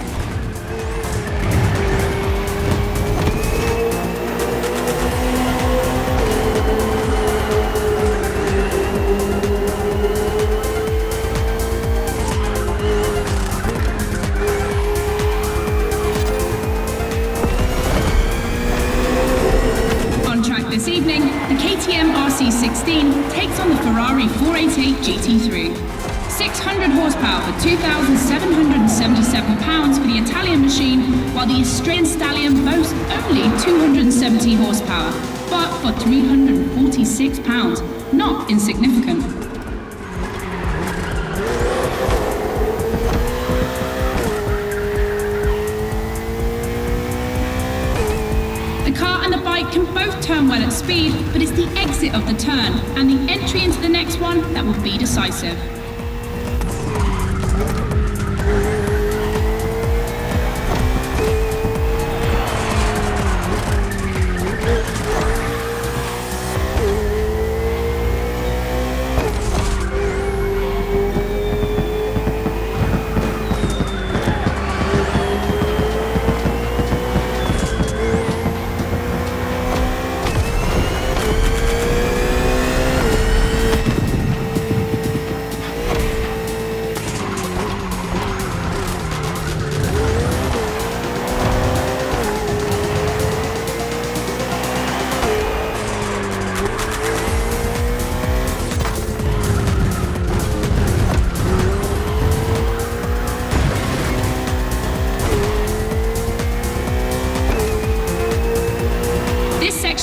M: This evening, the KTM RC16 takes on the Ferrari 488 GT3. 600 horsepower for 2,777 pounds for the Italian machine, while the Austrian Stallion boasts only 270 horsepower, but for 346 pounds, not insignificant. The car and the bike can both turn well at speed, but it's the exit of the turn and the entry into the next one that will be decisive.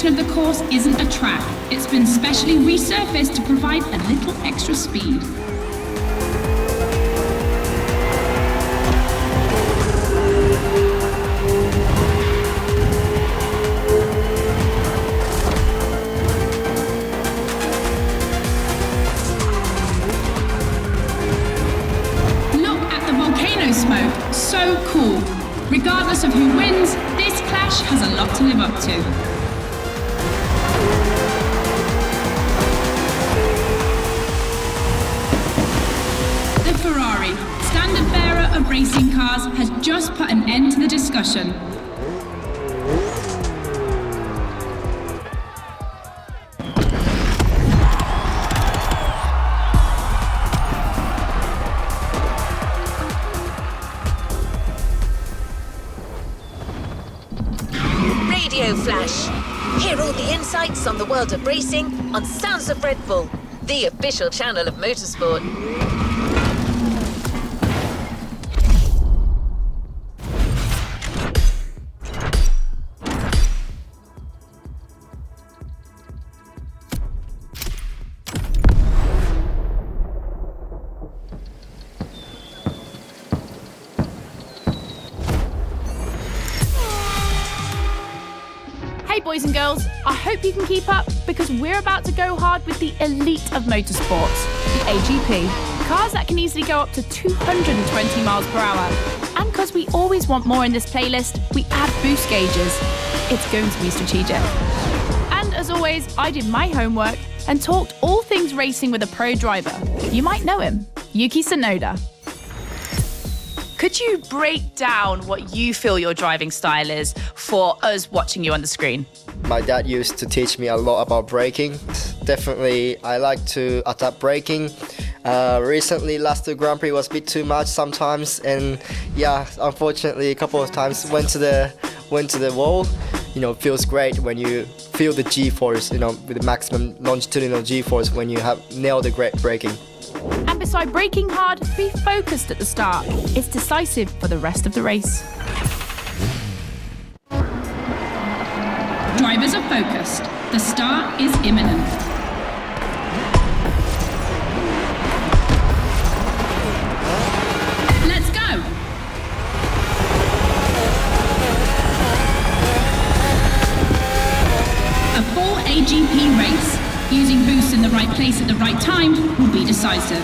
M: Of the course isn't a track. It's been specially resurfaced to provide a little extra speed. Look at the volcano smoke. So cool. Regardless of who wins, this clash has a lot to live up to. Ferrari, standard bearer of racing cars, has just put an end to the discussion.
B: Radio Flash. Hear all the insights on the world of racing on Sounds of Red Bull, the official channel of motorsport.
H: Hey boys and girls, I hope you can keep up because we're about to go hard with the elite of motorsports, the AGP. Cars that can easily go up to 220 miles per hour. And because we always want more in this playlist, we add boost gauges. It's going to be strategic. And as always, I did my homework and talked all things racing with a pro driver. You might know him, Yuki Tsunoda.
N: Could you break down what you feel your driving style is for us watching you on the screen?
O: My dad used to teach me a lot about braking. Definitely, I like to adapt braking Recently, last two Grand Prix was a bit too much sometimes, and yeah, unfortunately, a couple of times went to the wall. You know, feels great when you feel the G-force, you know, with the maximum longitudinal G-force when you have nailed the great braking.
M: And beside braking hard, be focused at the start. It's decisive for the rest of the race. Drivers are focused. The start is imminent. Let's go! A full AGP race, using boosts in the right place at the right time, will be decisive.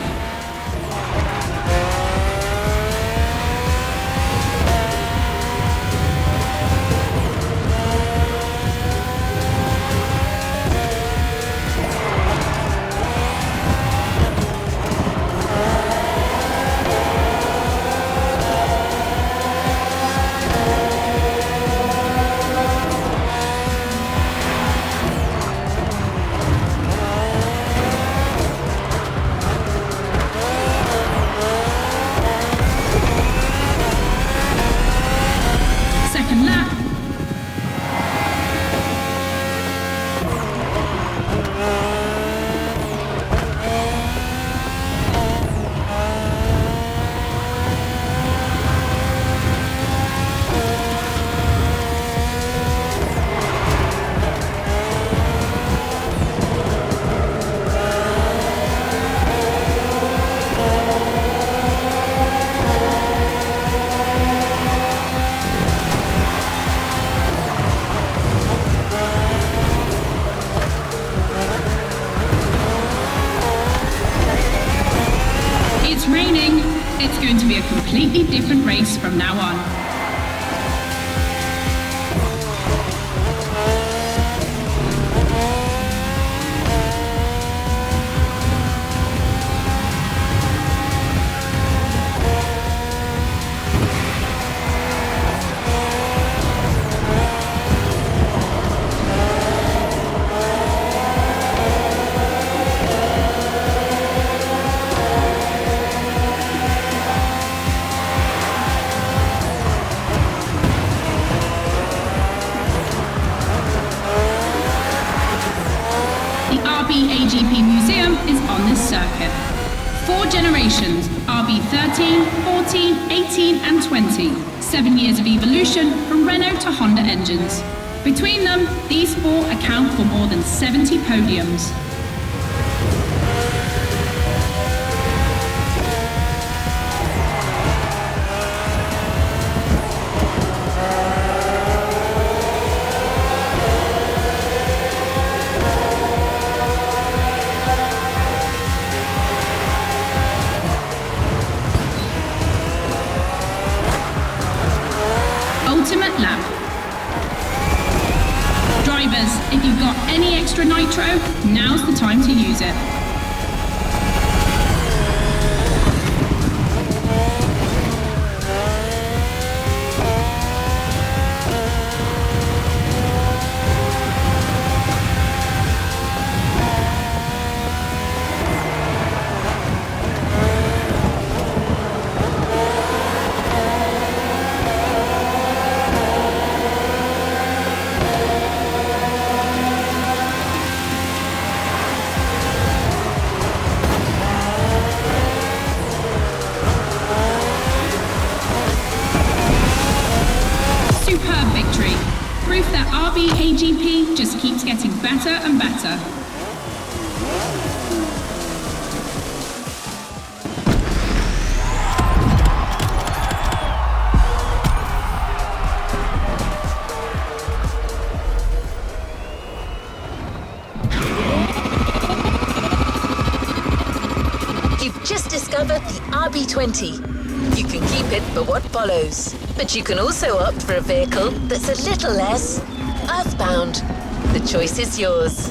M: Second lap. It's raining. It's going to be a completely different race from now on. The RB AGP Museum is on this circuit. 4 generations, RB 13, 14, 18 and 20. 7 years of evolution from Renault to Honda engines. Between them, these 4 account for more than 70 podiums. Ultimate lap. Drivers, if you've got any extra nitro, now's the time to use it. Superb victory. Proof that RB AGP just keeps getting better and better.
B: You've just discovered the RB20. You can keep it for what follows, but you can also opt for a vehicle that's a little less earthbound. The choice is yours.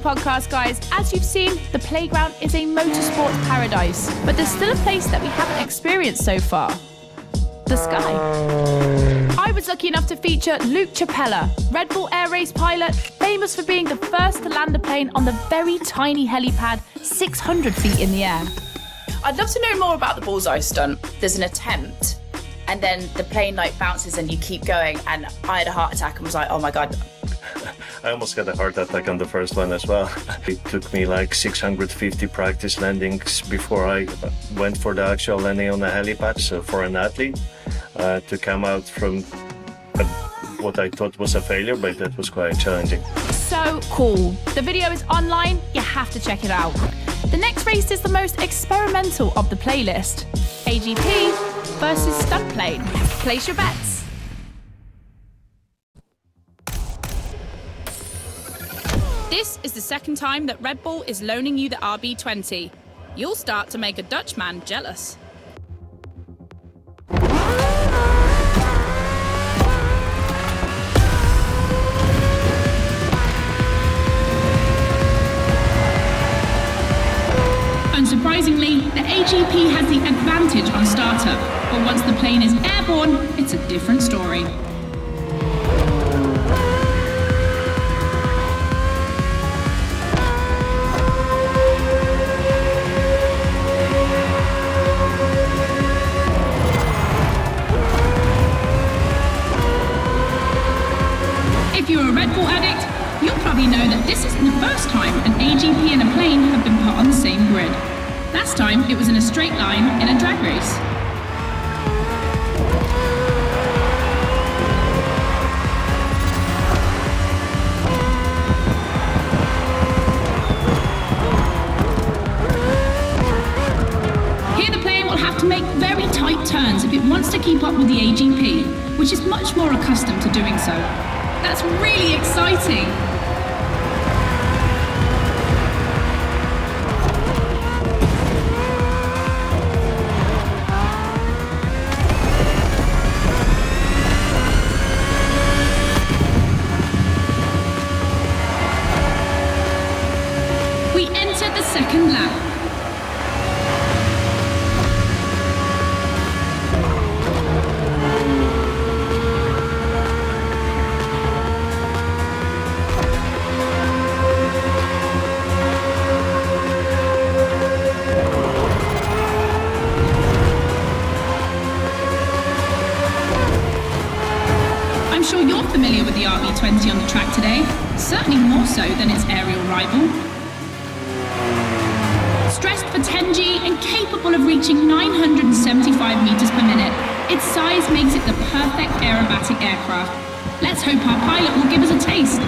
M: podcast, guys. As you've seen, the playground is a motorsports paradise, but there's still a place that we haven't experienced so far. The sky. I was lucky enough to feature Luke Chapella, Red Bull Air Race pilot, famous for being the first to land a plane on the very tiny helipad 600 feet in the air.
N: I'd love to know more about the bullseye stunt. There's an attempt, and then the plane like bounces and you keep going, and I had a heart attack and was like, oh my God.
P: I almost got a heart attack on the first one as well. It took me like 650 practice landings before I went for the actual landing on the helipad. So for an athlete to come out from what I thought was a failure, but that was quite challenging.
M: So cool. The video is online, you have to check it out. The next race is the most experimental of the playlist. AGP versus stunt plane. Place your bets.
H: This is the second time that Red Bull is loaning you the RB20. You'll start to make a Dutchman jealous.
M: Unsurprisingly, the AGP has the advantage on startup, but once the plane is airborne, it's a different story. If you're a Red Bull addict, you'll probably know that this isn't the first time an AGP and a plane have been put on the same grid. Last time, it was in a straight line in a drag race. Here the plane will have to make very tight turns if it wants to keep up with the AGP, which is much more accustomed to doing so. That's really exciting! We enter the second lap. I'm sure you're familiar with the RB20 on the track today, certainly more so than its aerial rival. Stressed for 10G and capable of reaching 975 meters per minute, its size makes it the perfect aerobatic aircraft. Let's hope our pilot will give us a taste.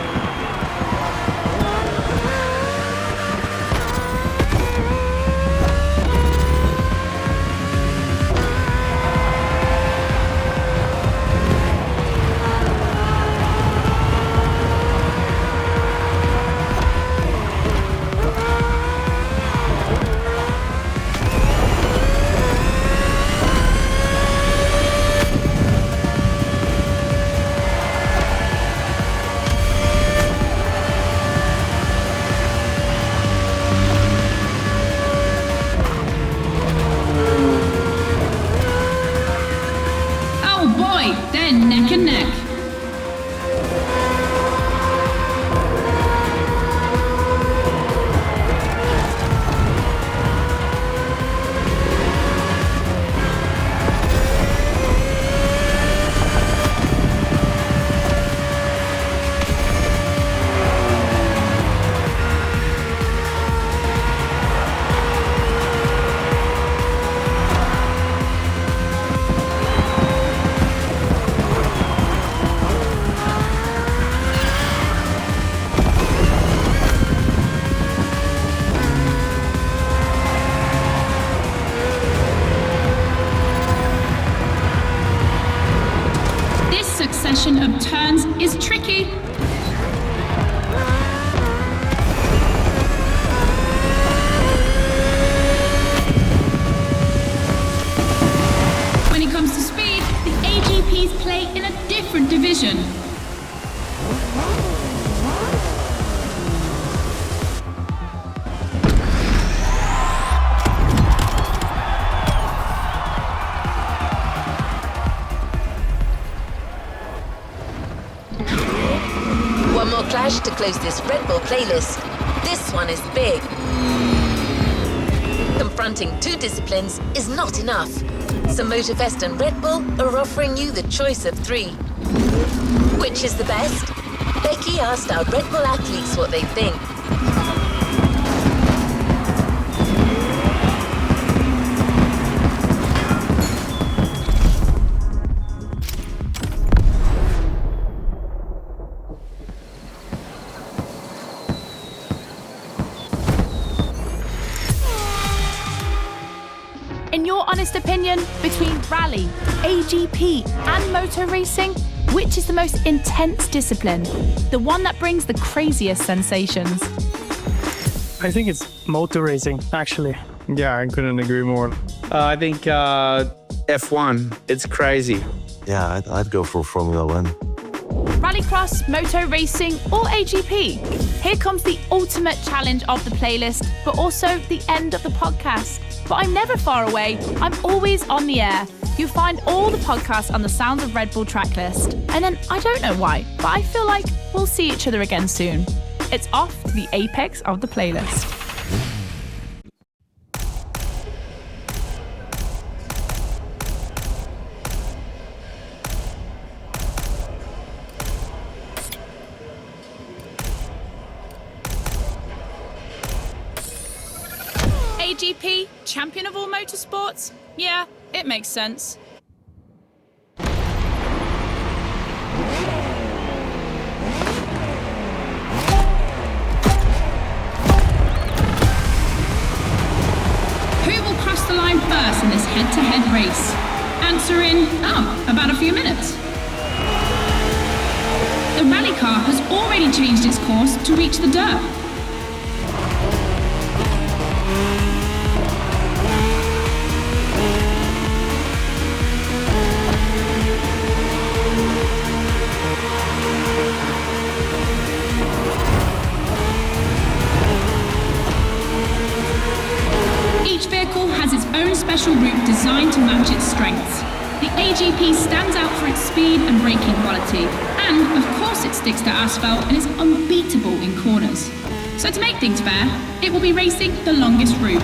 B: close this Red Bull playlist. This one is big. Confronting 2 disciplines is not enough. So Motorfest and Red Bull are offering you the choice of 3. Which is the best? Becky asked our Red Bull athletes what they think.
H: In your honest opinion, between rally, AGP, and motor racing, which is the most intense discipline? The one that brings the craziest sensations?
I: I think it's motor racing, actually.
J: Yeah, I couldn't agree more.
K: I think F1. It's crazy.
Q: Yeah, I'd go for Formula One.
H: Rallycross, moto racing, or AGP? Here comes the ultimate challenge of the playlist, but also the end of the podcast. But I'm never far away. I'm always on the air. You find all the podcasts on the Sounds of Red Bull tracklist. And then I don't know why, but I feel like we'll see each other again soon. It's off to the apex of the playlist. AGP, champion of all motorsports? Yeah, it makes sense.
M: Who will cross the line first in this head-to-head race? Answer in, about a few minutes. The rally car has already changed its course to reach the dirt. Each vehicle has its own special route designed to match its strengths. The AGP stands out for its speed and braking quality, and of course it sticks to asphalt and is unbeatable in corners. So to make things fair, it will be racing the longest route.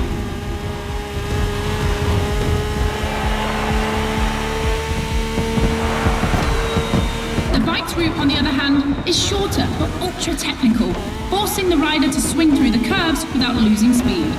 M: The bike's route, on the other hand, is shorter but ultra technical, forcing the rider to swing through the curves without losing speed.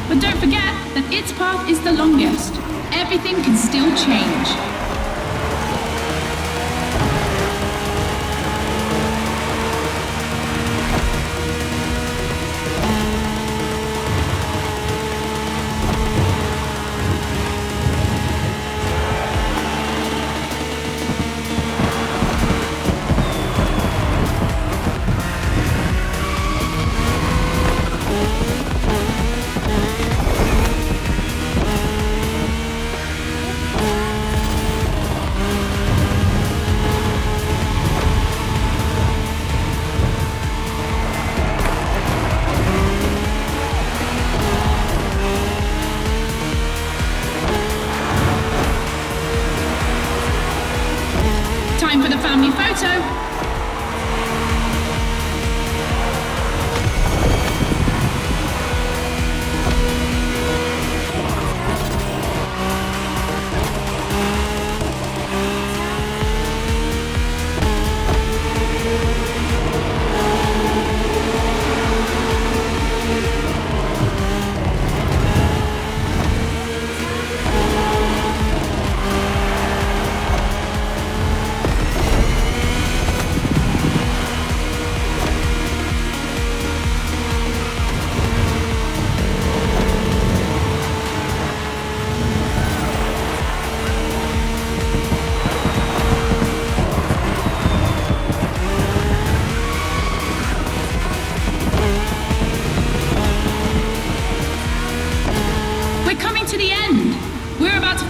M: But don't forget that its path is the longest. Everything can still change.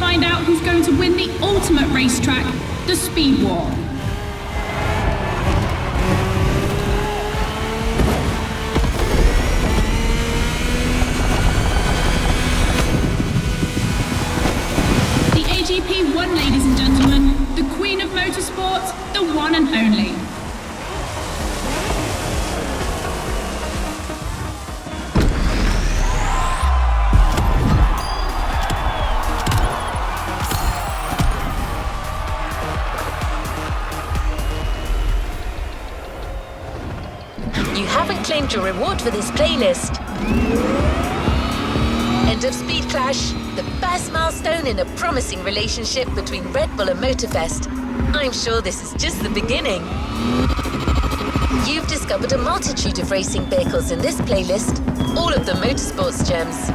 M: find out who's going to win the ultimate racetrack, the Speed War. The AGP won, ladies and gentlemen, the Queen of Motorsport, the one and only.
B: You haven't claimed your reward for this playlist. End of Speed Clash, the first milestone in a promising relationship between Red Bull and Motorfest. I'm sure this is just the beginning. You've discovered a multitude of racing vehicles in this playlist, all of them motorsports gems.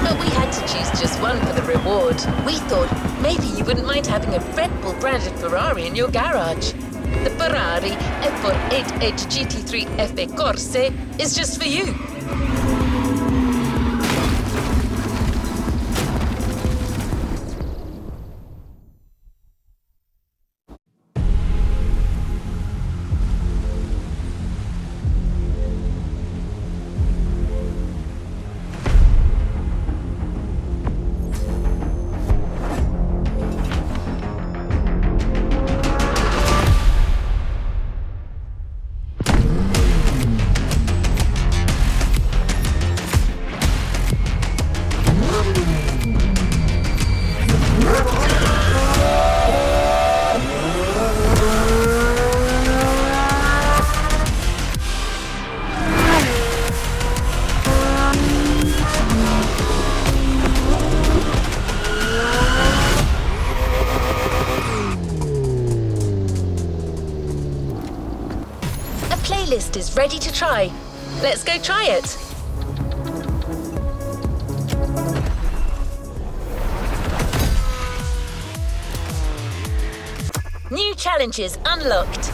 B: But we had to choose just one for the reward. We thought maybe you wouldn't mind having a Red Bull branded Ferrari in your garage. The Ferrari F48H GT3 FE Corse is just for you. Playlist is ready to try. Let's go try it. New challenges unlocked.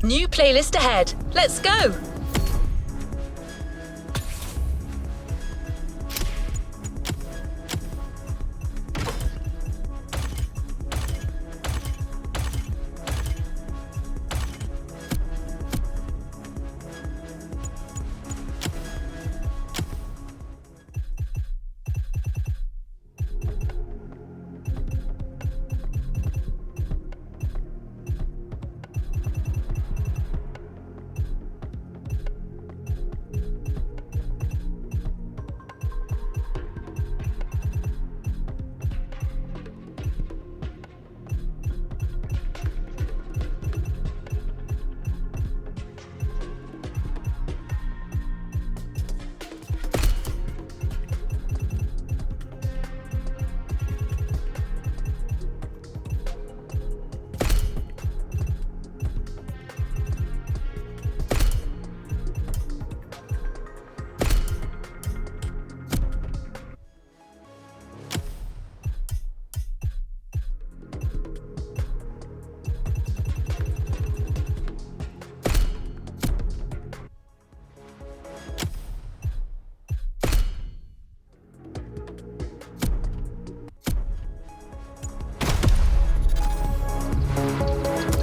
B: New playlist ahead. Let's go!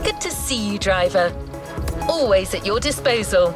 B: Good to see you, driver. Always at your disposal.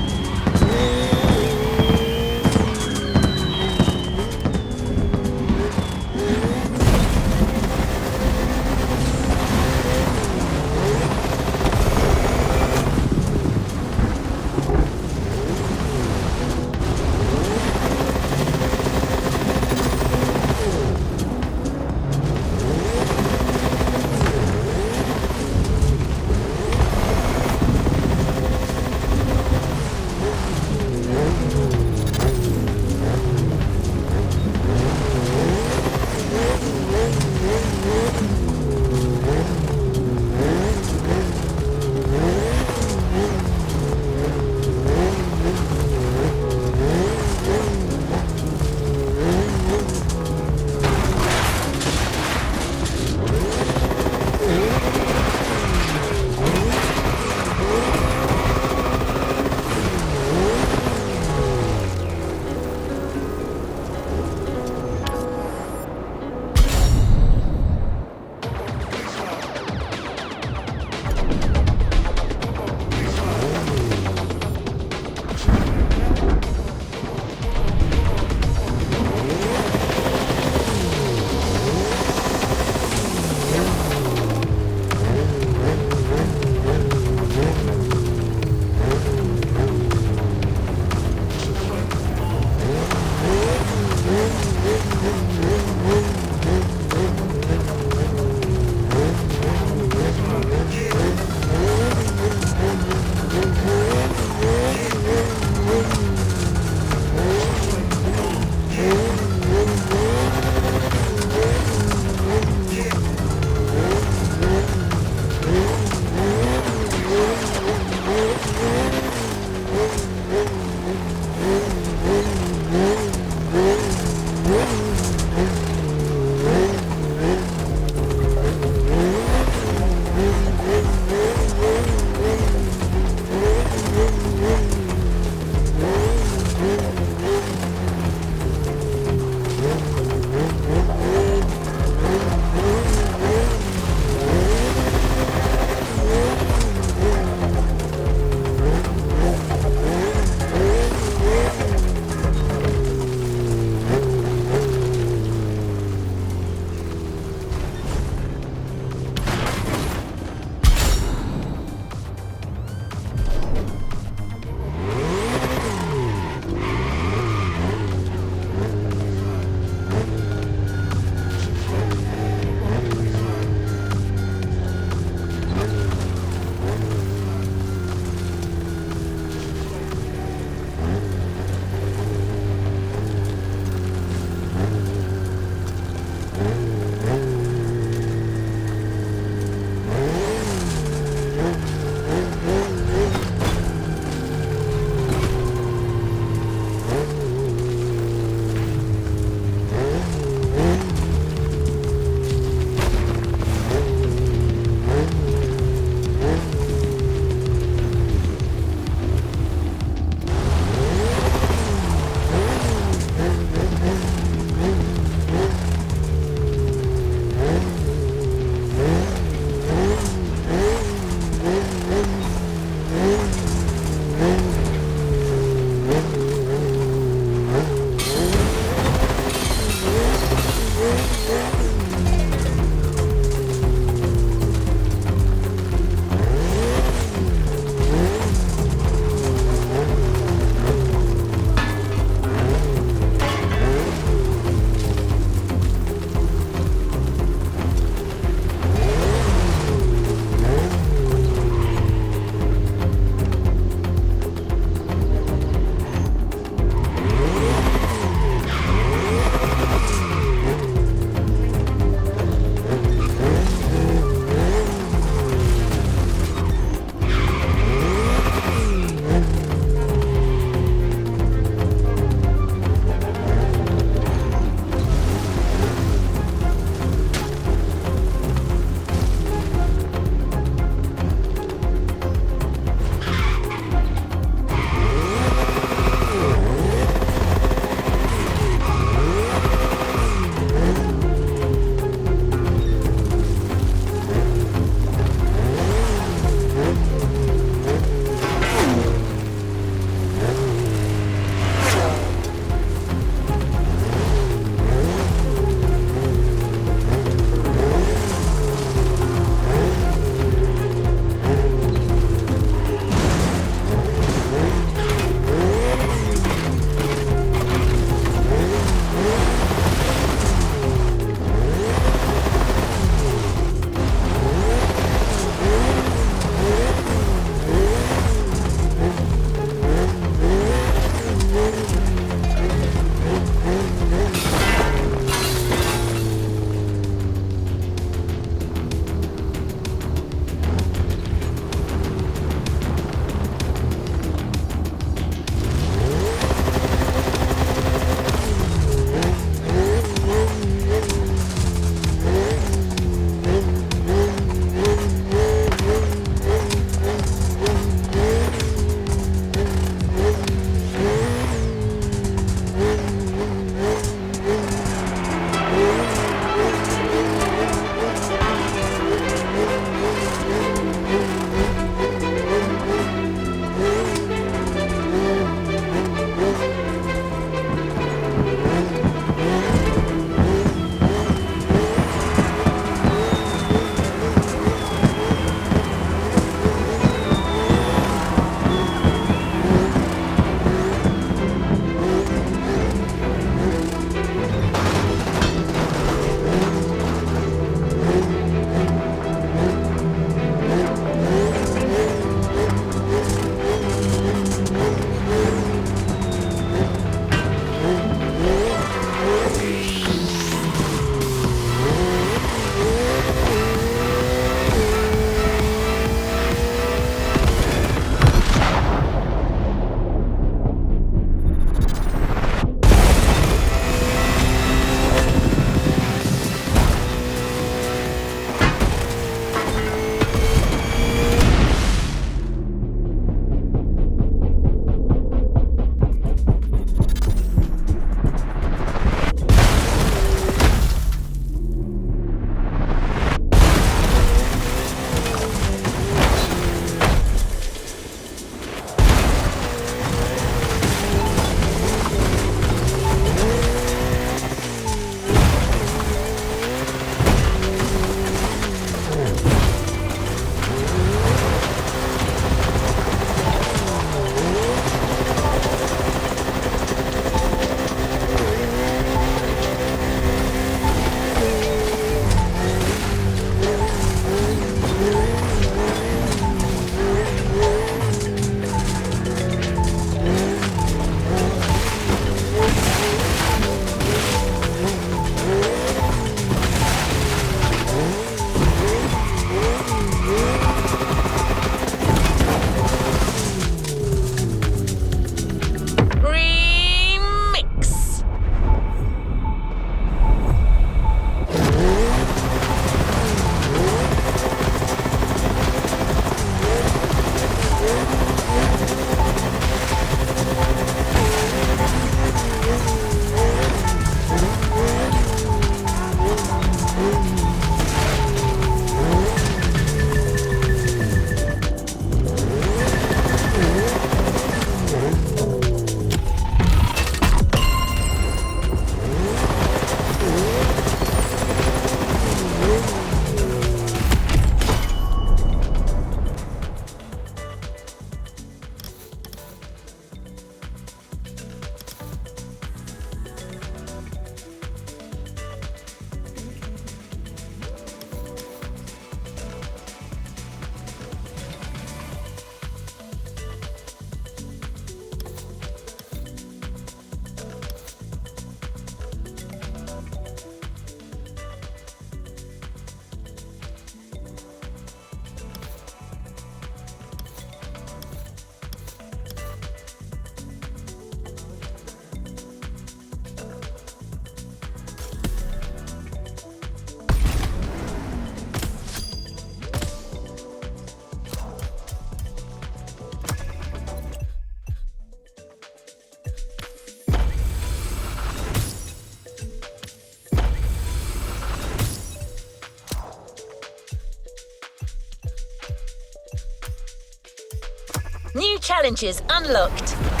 B: New challenges unlocked.